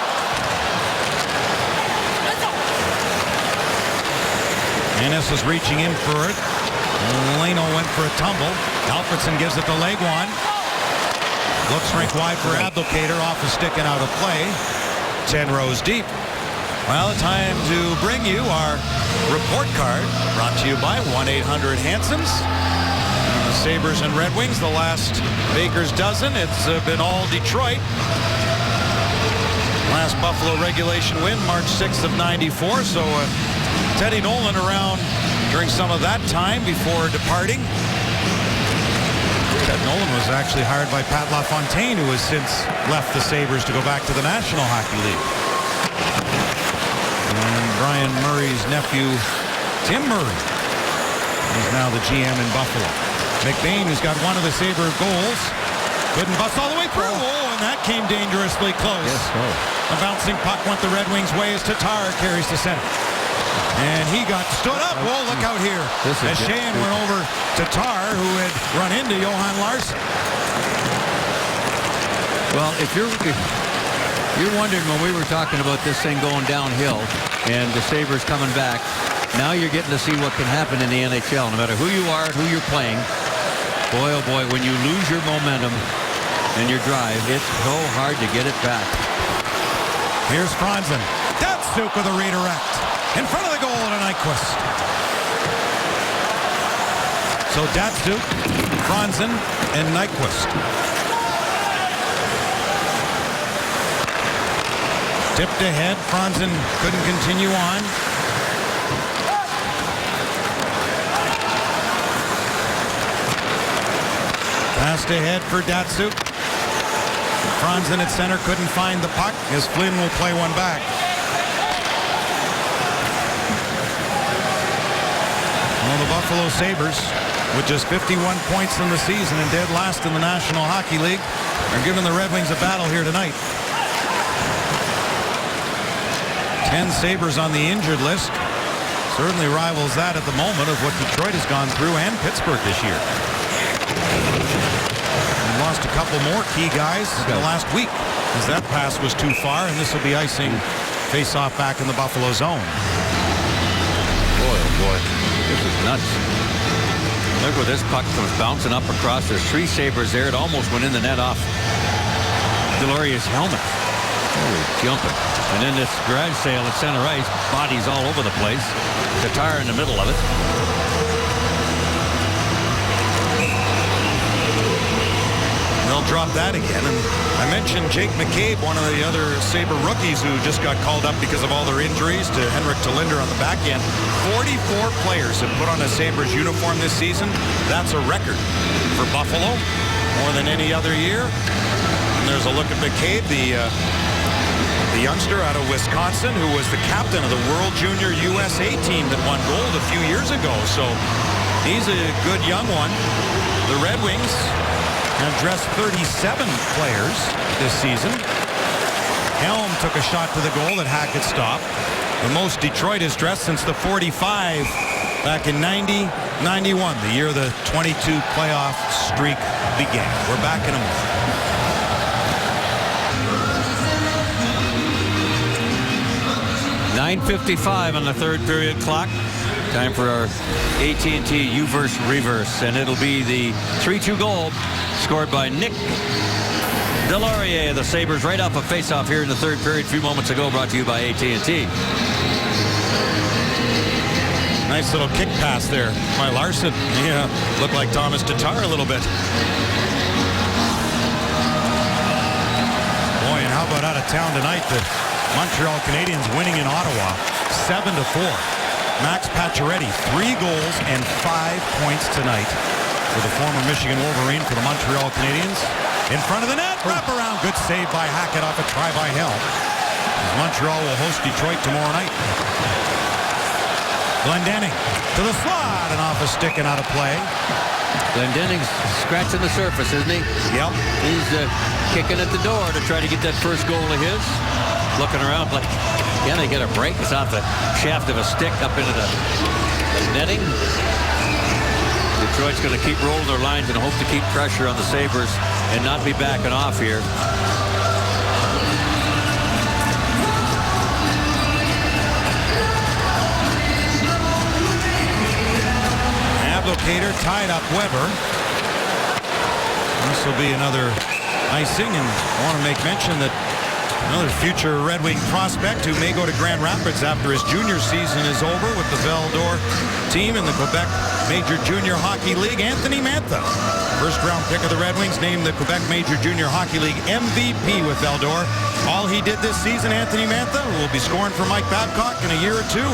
Ennis is reaching in for it. Leno went for a tumble. Alfredsson gives it to Leguan. Looks rink wide for Abdelkader, off a stick and out of play. 10 rows deep. Well, time to bring you our report card, brought to you by 1-800-HANSON's. The Sabres and Red Wings, the last Baker's dozen. It's been all Detroit. Last Buffalo regulation win, March 6th of '94. So Teddy Nolan around during some of that time before departing. Ted Nolan was actually hired by Pat LaFontaine, who has since left the Sabres to go back to the National Hockey League. And Brian Murray's nephew, Tim Murray, is now the GM in Buffalo. McBain, who's got one of the Sabre goals, couldn't bust all the way through. Oh, and that came dangerously close. Yes, A bouncing puck went the Red Wings' way as Tatar carries to center. And he got stood up. Whoa, look out here. As Sheahan went over to Tatar, who had run into Johan Larsson. Well, if you're wondering when we were talking about this thing going downhill and the Sabres coming back, now you're getting to see what can happen in the NHL. No matter who you are, who you're playing, boy, oh boy, when you lose your momentum and your drive, it's so hard to get it back. Here's Franzen. Datsuk with a redirect. In front of the goal to Nyquist. So Datsuk, Franzen, and Nyquist. Tipped ahead. Franzen couldn't continue on. Passed ahead for Datsuk. Franzen at center couldn't find the puck as Flynn will play one back. Well, the Buffalo Sabres, with just 51 points in the season and dead last in the National Hockey League, are giving the Red Wings a battle here tonight. 10 Sabres on the injured list. Certainly rivals that at the moment of what Detroit has gone through and Pittsburgh this year. And lost a couple more key guys in the last week as that pass was too far, and this will be icing face-off back in the Buffalo zone. Boy, oh boy. This is nuts. Look where this puck comes bouncing up across. There's 3 Sabres there. It almost went in the net off Deloria's helmet. Holy jumping. And then this garage sale at center ice. Bodies all over the place. Tatar in the middle of it. They'll drop that again. And I mentioned Jake McCabe, one of the other Sabre rookies who just got called up because of all their injuries to Henrik Tolinder on the back end. 44 players have put on a Sabres uniform this season. That's a record for Buffalo, more than any other year. And there's a look at McCabe, the youngster out of Wisconsin, who was the captain of the World Junior USA team that won gold a few years ago. So he's a good young one. The Red Wings have dressed 37 players this season. Helm took a shot to the goal that Hackett stopped. The most Detroit has dressed since the 45 back in 90-91, the year the 22 playoff streak began. We're back in a moment. .9:55 on the third period clock. Time for our AT&T U-verse reverse, and it'll be the 3-2 goal scored by Nick Delorier. The Sabres right off a face-off here in the third period a few moments ago, brought to you by AT&T. Nice little kick pass there by Larsson. Yeah, looked like Thomas Tatar a little bit. Boy, and how about out of town tonight? The Montreal Canadiens winning in Ottawa 7-4. Max Pacioretty, 3 goals and 5 points tonight for the former Michigan Wolverine for the Montreal Canadiens. In front of the net, wrap around, good save by Hackett off a try by Helm. Montreal will host Detroit tomorrow night. Glendening to the slot and off a stick and out of play. Glendenning's scratching the surface, isn't he? Yep. He's kicking at the door to try to get that first goal of his. Looking around like, can they get a break? It's off the shaft of a stick up into the netting. Detroit's going to keep rolling their lines and hope to keep pressure on the Sabres and not be backing off here. Abdelkader tied up Weber. This will be another icing, and I want to make mention that another future Red Wing prospect who may go to Grand Rapids after his junior season is over with the Val-d'Or team in the Quebec Major Junior Hockey League, Anthony Mantha. First-round pick of the Red Wings, named the Quebec Major Junior Hockey League MVP with Val-d'Or. All he did this season, Anthony Mantha, who will be scoring for Mike Babcock in a year or two,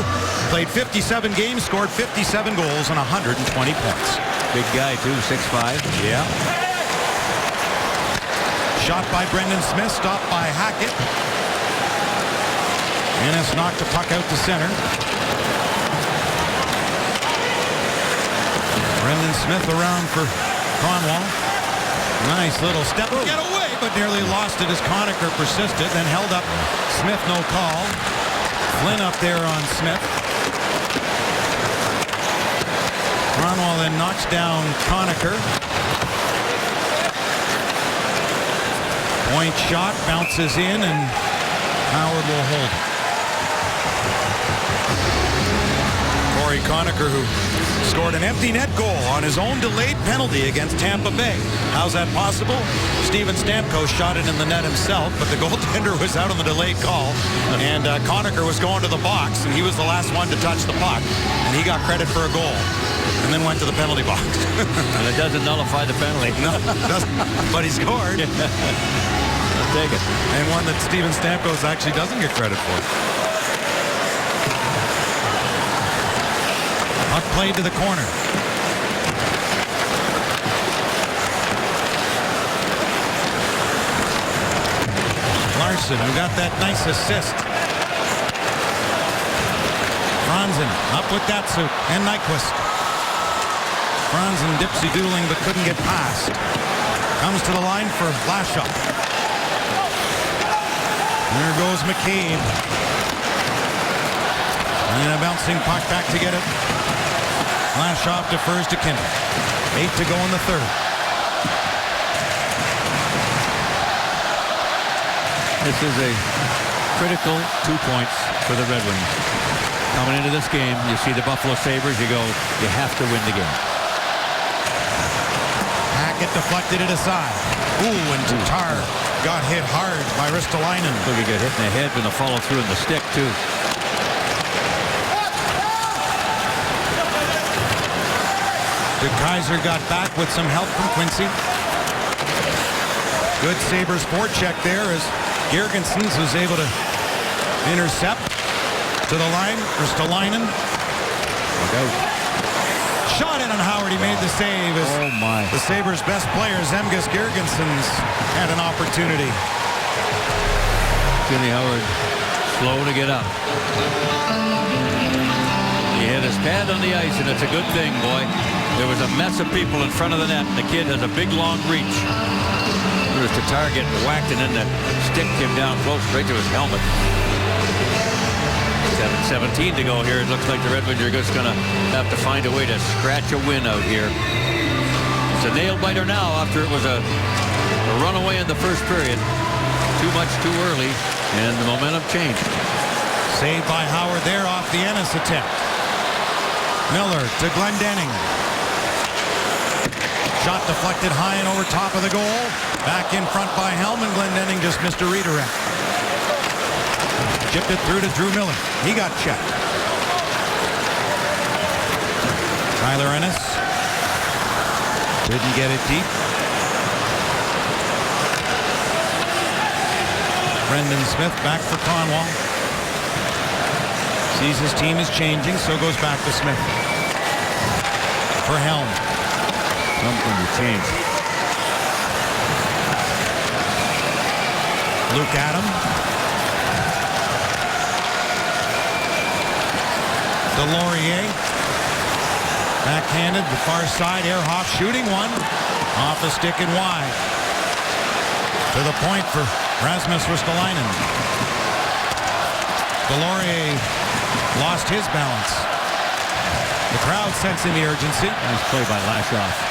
played 57 games, scored 57 goals, and 120 points. Big guy, too, 6'5". Yeah. Shot by Brendan Smith, stopped by Hackett. Ennis knocked the puck out to center. Brendan Smith around for Kronwall. Nice little step. Get away, but nearly lost it as Conacher persisted, then held up Smith, no call. Flynn up there on Smith. Kronwall then knocks down Conacher. Point shot, bounces in, and Howard will hold it. Corey Conacher, who scored an empty net goal on his own delayed penalty against Tampa Bay. How's that possible? Steven Stamkos shot it in the net himself, but the goaltender was out on the delayed call, and Conacher was going to the box, and he was the last one to touch the puck, and he got credit for a goal, and then went to the penalty box. And it doesn't nullify the penalty. No, it doesn't, but he scored. I'll take it. And one that Steven Stamkos actually doesn't get credit for. Puck played to the corner. Larson, who got that nice assist. Franzen up with Datsuk and Nyquist. Franzen dipsy-doodling but couldn't get past. Comes to the line for Lashoff. There goes McCabe. And a bouncing puck back to get it. Lashoff defers to Kinder. 8 to go in the third. This is a critical 2 points for the Red Wings. Coming into this game, you see the Buffalo Sabres, you go, you have to win the game. Hackett deflected it aside. Ooh, and Tatar got hit hard by Ristolainen. Look, he got hit in the head and a follow through in the stick, too. De Kaiser got back with some help from Quincy. Good Sabres forecheck there as Girgensons was able to intercept to the line. Ristolainen. Look out. Shot in on Howard. He made the save. As Oh, my. the Sabres' best player, Zemgus Girgensons, had an opportunity. Jimmy Howard slow to get up. He had his pad on the ice, and it's a good thing, boy. There was a mess of people in front of the net, and the kid has a big, long reach. There was Tatar getting whacked, and then the stick came down close right to his helmet. 7:17 to go here. It looks like the Red Wings are just going to have to find a way to scratch a win out here. It's a nail-biter now after it was a runaway in the first period. Too much too early, and the momentum changed. Saved by Howard there off the Ennis attempt. Miller to Glendening. Shot deflected high and over top of the goal. Back in front by Helm, and Glendening just missed a redirect. Chipped it through to Drew Miller. He got checked. Tyler Ennis didn't get it deep. Brendan Smith back for Kronwall. Sees his team is changing, so goes back to Smith. For Helm. Something to change. Luke Adam. Delorier. Backhanded, the far side. Ehrhoff shooting one. Off a stick and wide. To the point for Rasmus Ristolainen. Delorier lost his balance. The crowd sensing the urgency. Nice play by Lashoff.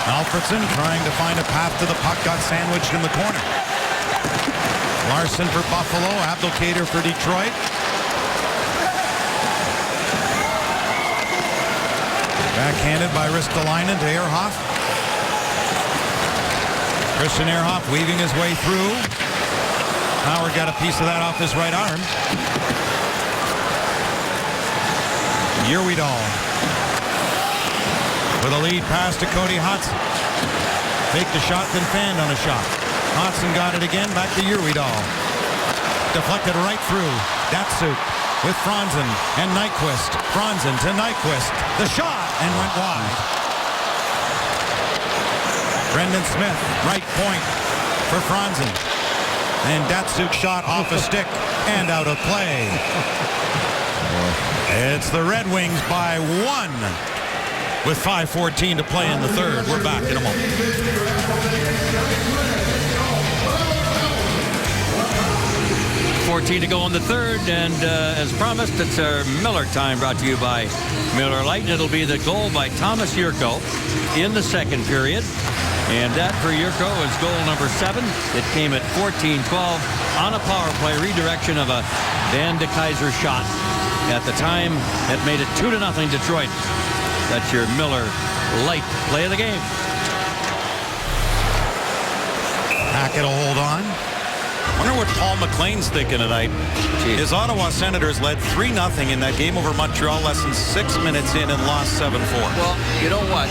Alfredson trying to find a path to the puck, got sandwiched in the corner. Larson for Buffalo, Abdelkader for Detroit. Backhanded by Ristolainen to Ehrhoff. Christian Ehrhoff weaving his way through. Howard got a piece of that off his right arm. Yurwidal with a lead pass to Cody Hodgson. Faked a shot, then fanned on a shot. Hodgson got it again, back to Yurwidal. Deflected right through. Datsuk with Franzen and Nyquist. Franzen to Nyquist. The shot, and went wide. Brendan Smith, right point for Franzen. And Datsuk shot off a stick and out of play. It's the Red Wings by 1 with 5:14 to play in the third. We're back in a moment. 14 to go in the third, and as promised, it's our Miller time, brought to you by Miller Lite. It'll be the goal by Thomas Yurko in the second period. And that for Yurko is goal number 7. It came at 14-12 on a power play redirection of a Dan DeKeyser shot. At the time, that made it 2-0 Detroit. That's your Miller Lite play of the game. Hackett will hold on. Wonder what Paul McLean's thinking tonight. His Ottawa Senators led 3-0 in that game over Montreal less than 6 minutes in and lost 7-4. Well, you know what?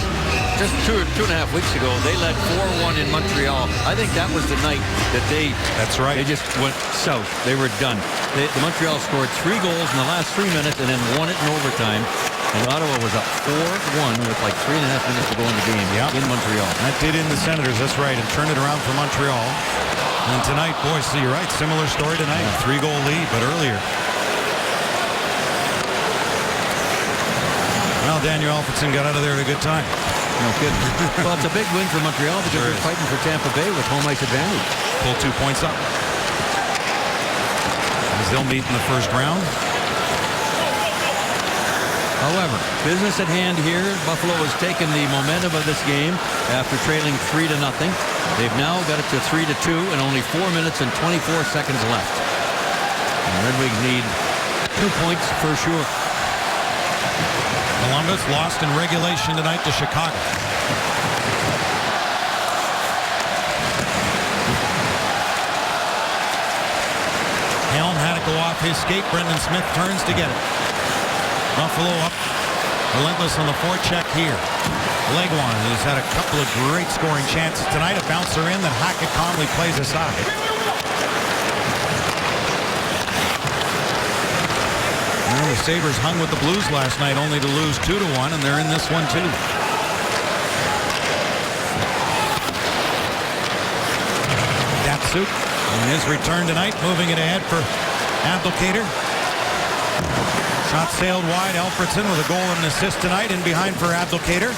Just two and a half weeks ago, they led 4-1 in Montreal. I think that was the night that they... That's right. They just went south. They were done. The Montreal scored 3 goals in the last 3 minutes and then won it in overtime. And Ottawa was up 4-1 with like 3.5 minutes to go in the game in Montreal. That did in the Senators, that's right, and turned it around for Montreal. And tonight, boys, so you're right, similar story tonight. 3-goal lead, but earlier. Well, Daniel Alfredsson got out of there at a good time. No kidding. Well, it's a big win for Montreal because they're fighting for Tampa Bay with home ice advantage. Pull 2 points up. As they'll meet in the first round. However, business at hand here. Buffalo has taken the momentum of this game after trailing 3-0. They've now got it to 3-2 and only 4 minutes and 24 seconds left. And the Red Wings need 2 points for sure. Columbus lost in regulation tonight to Chicago. Helm had it go off his skate. Brendan Smith turns to get it. Buffalo up relentless on the forecheck here. Legwand has had a couple of great scoring chances tonight. A bouncer in that Hackett calmly plays aside. Well, the Sabres hung with the Blues last night only to lose 2-1, and they're in this one too. Datsuk in his return tonight, moving it ahead for Abdelkader. Shot sailed wide. Alfredsson with a goal and an assist tonight, in behind for Abdelkader.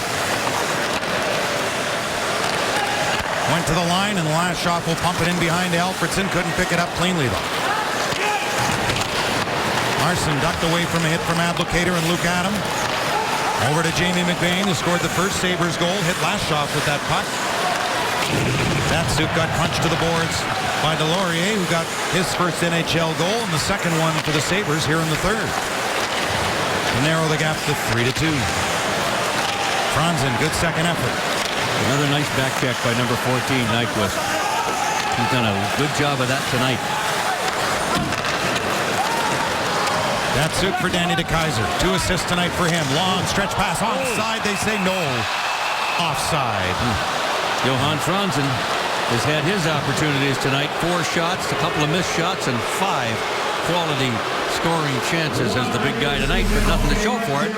Went to the line, and the last shot will pump it in behind Alfredsson. Couldn't pick it up cleanly, though. Larson ducked away from a hit from Abdelkader and Luke Adam. Over to Jamie McBain, who scored the first Sabres goal. Hit Lashoff with that puck. Datsuk got punched to the boards by Delorier, who got his first NHL goal and the second one for the Sabres here in the third. To narrow the gap to 3-2. Franzen, good second effort. Another nice back check by number 14, Nyquist. He's done a good job of that tonight. Datsuk for Danny DeKeyser. 2 assists tonight for him. Long stretch pass onside. They say no. Offside. Johan Franzen has had his opportunities tonight. 4 shots, a couple of missed shots, and 5 quality scoring chances as the big guy tonight, but nothing to show for it.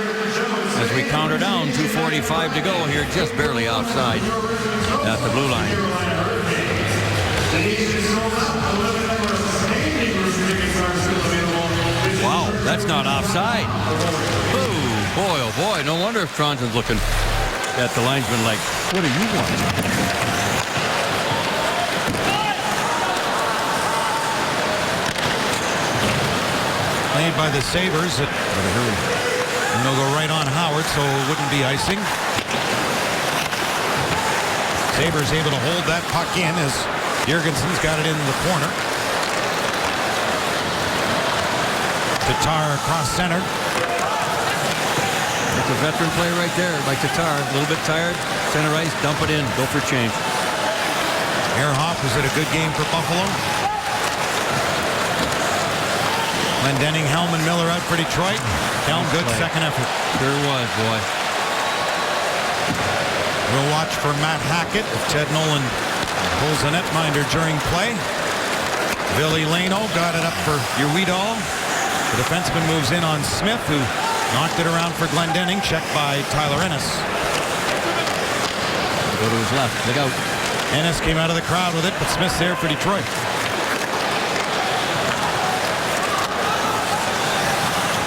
As we counter down, 2:45 to go here, just barely offside at the blue line. Wow, that's not offside. Ooh, boy, oh boy, no wonder if Franzen's looking at the linesman like, what do you want? Played by the Sabres. And they'll go right on Howard, so it wouldn't be icing. Sabres able to hold that puck in as Jurgensen's got it in the corner. Tatar across center. That's a veteran play right there by Tatar. A little bit tired. Center ice, dump it in. Go for change. Ehrhoff was it a good game for Buffalo? Glendening, Helm, and Miller out for Detroit. Helm, good second effort. Sure was, boy. We'll watch for Matt Hackett if Ted Nolan pulls a netminder during play. Billy Leno got it up for Uedal. The defenseman moves in on Smith, who knocked it around for Glendening. Checked by Tyler Ennis. Go to his left. Look out. Ennis came out of the crowd with it, but Smith's there for Detroit.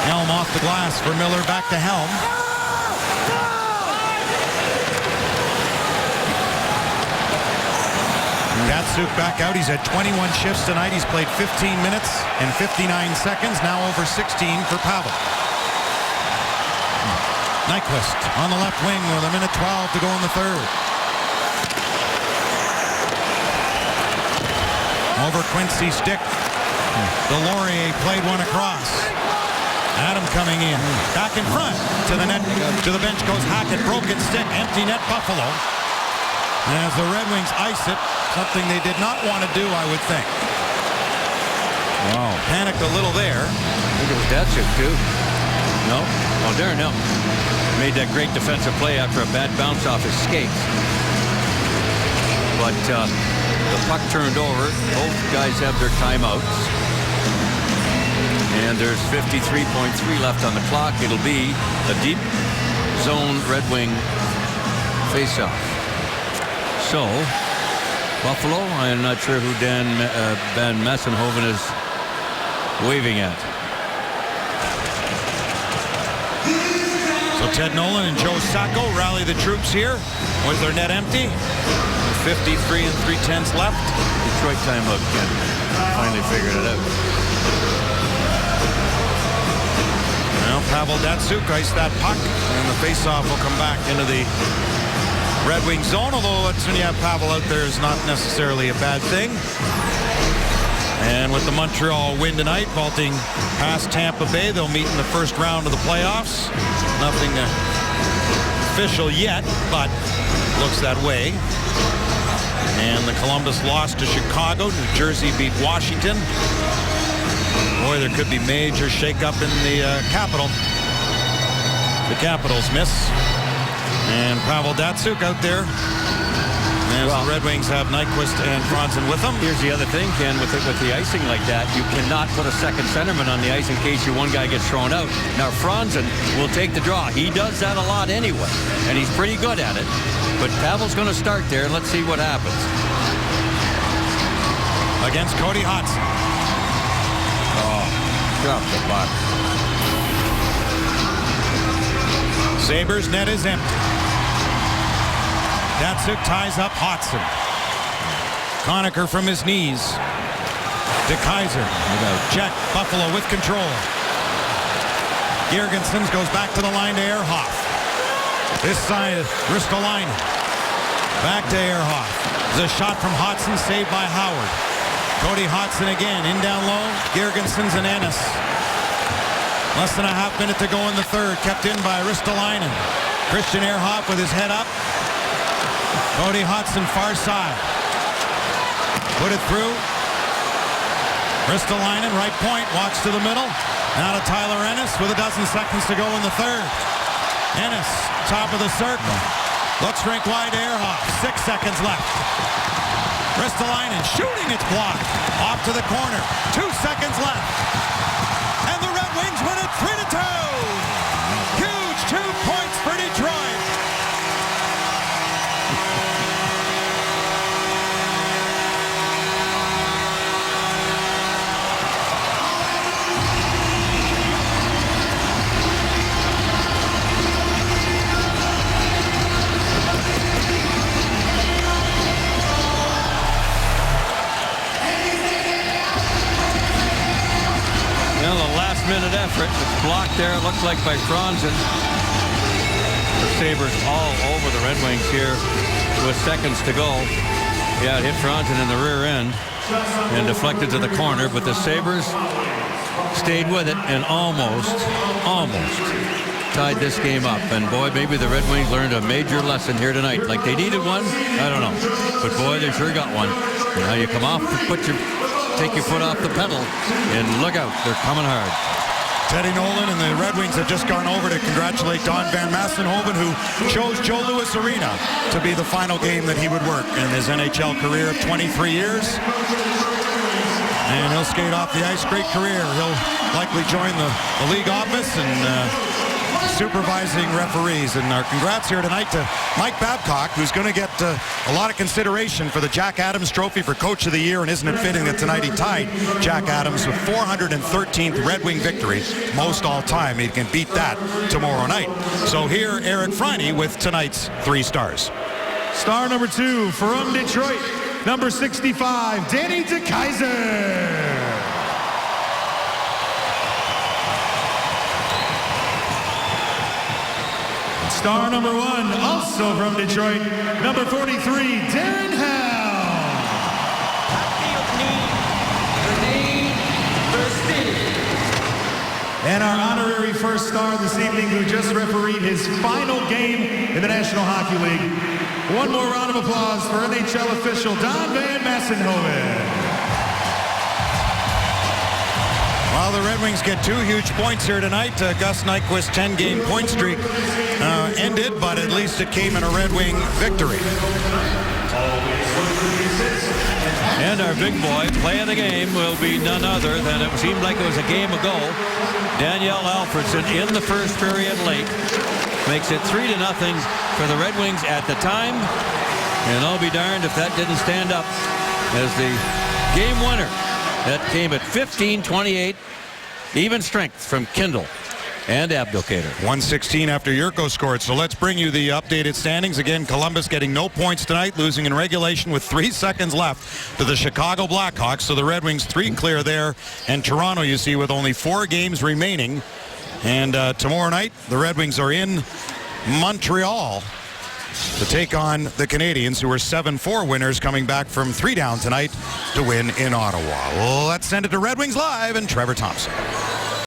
Helm off the glass for Miller, back to Helm. Datsuk back out. He's had 21 shifts tonight. He's played 15 minutes and 59 seconds. Now over 16 for Pavel. Nyquist on the left wing with a minute 12 to go in the third. Over Quincy's stick. Delorier played one across. Adam coming in. Back in front to the net. To the bench goes Hackett. Broken stick. Empty net Buffalo. And as the Red Wings ice it, something they did not want to do, I would think. Wow. Panicked a little there. I think it was Datsuk, too. No? Oh, Darren, no. Made that great defensive play after a bad bounce off his skates. But the puck turned over. Both guys have their timeouts. And there's 53.3 left on the clock. It'll be a deep zone Red Wing face-off. So, Buffalo, I'm not sure who Dan Van Messenhoven is waving at. So Ted Nolan and Joe Sacco rally the troops here. Was their net empty? 53 and 3/10 left. Detroit timeout, Ken. Finally figured it out. Well, Pavel Datsuk iced that puck, and the face-off will come back into the Red Wing zone, although it's when you have Pavel out there is not necessarily a bad thing. And with the Montreal win tonight, vaulting past Tampa Bay, they'll meet in the first round of the playoffs. Nothing official yet, but looks that way. And the Columbus lost to Chicago. New Jersey beat Washington. Boy, there could be major shakeup in the capital. The Capitals miss. And Pavel Datsuk out there. As the Red Wings have Nyquist and Franzen with them. Here's the other thing, Ken, with the icing like that, you cannot put a second centerman on the ice in case your one guy gets thrown out. Now, Franzen will take the draw. He does that a lot anyway, and he's pretty good at it. But Pavel's going to start there. Let's see what happens. Against Cody Hodgson. Oh, drop the puck. Sabres net is empty. Datsuk ties up Hodgson. Conacher from his knees. De Kaiser. Check. Buffalo with control. Girgensons goes back to the line to Ehrhoff. This side, Ristolainen. Back to Ehrhoff. There's a shot from Hodgson, saved by Howard. Cody Hodgson again, in down low. Girgensons and Ennis. Less than a half minute to go in the third. Kept in by Ristolainen. Christian Ehrhoff with his head up. Cody Hodgson, far side. Put it through. Ristolainen, right point, walks to the middle. Now to Tyler Ennis with a dozen seconds to go in the third. Ennis, top of the circle. Looks rink wide to Ehrhoff. 6 seconds left. Ristolainen shooting, it's blocked. Off to the corner. 2 seconds left. And the Red Wings win it 3-2. Huge 2 points for Detroit. Minute effort. It's blocked there, it looks like, by Franzen. The Sabres all over the Red Wings here with seconds to go. Yeah, it hit Franzen in the rear end and deflected to the corner, but the Sabres stayed with it and almost tied this game up. And boy, maybe the Red Wings learned a major lesson here tonight. Like they needed one, I don't know. But boy, they sure got one. Now you come off, take your foot off the pedal, and look out, they're coming hard. Teddy Nolan and the Red Wings have just gone over to congratulate Don Van Massenhoven, who chose Joe Louis Arena to be the final game that he would work in his NHL career of 23 years. And he'll skate off the ice. Great career. He'll likely join the league office and supervising referees. And our congrats here tonight to Mike Babcock, who's going to get a lot of consideration for the Jack Adams Trophy for Coach of the Year. And isn't it fitting that tonight he tied Jack Adams with 413th Red Wing victory, most all time. He can beat that tomorrow night. So here, Eric Friney with tonight's 3 stars. Star number 2 from Detroit, number 65, Danny DeKeyser. Star number 1, also from Detroit, number 43, Darren Hell. And our honorary first star this evening, who just refereed his final game in the National Hockey League. One more round of applause for NHL official Don Van Massenhoven. Well, the Red Wings get 2 huge points here tonight. Gus Nyquist's 10-game point streak ended, but at least it came in a Red Wing victory. And our big boy, play of the game, will be none other than, it seemed like it was a game ago, Danielle Alfredsson in the first period late. Makes it 3-0 for the Red Wings at the time. And I'll be darned if that didn't stand up as the game winner. That came at 15-28. Even strength from Kindle and Abdelkader. 116 after Yurko scored. So let's bring you the updated standings. Again, Columbus getting no points tonight, losing in regulation with 3 seconds left to the Chicago Blackhawks. So the Red Wings 3 clear there. And Toronto, you see, with only 4 games remaining. And tomorrow night, the Red Wings are in Montreal to take on the Canadians, who are 7-4 winners, coming back from 3 down tonight to win in Ottawa. Let's send it to Red Wings Live and Trevor Thompson.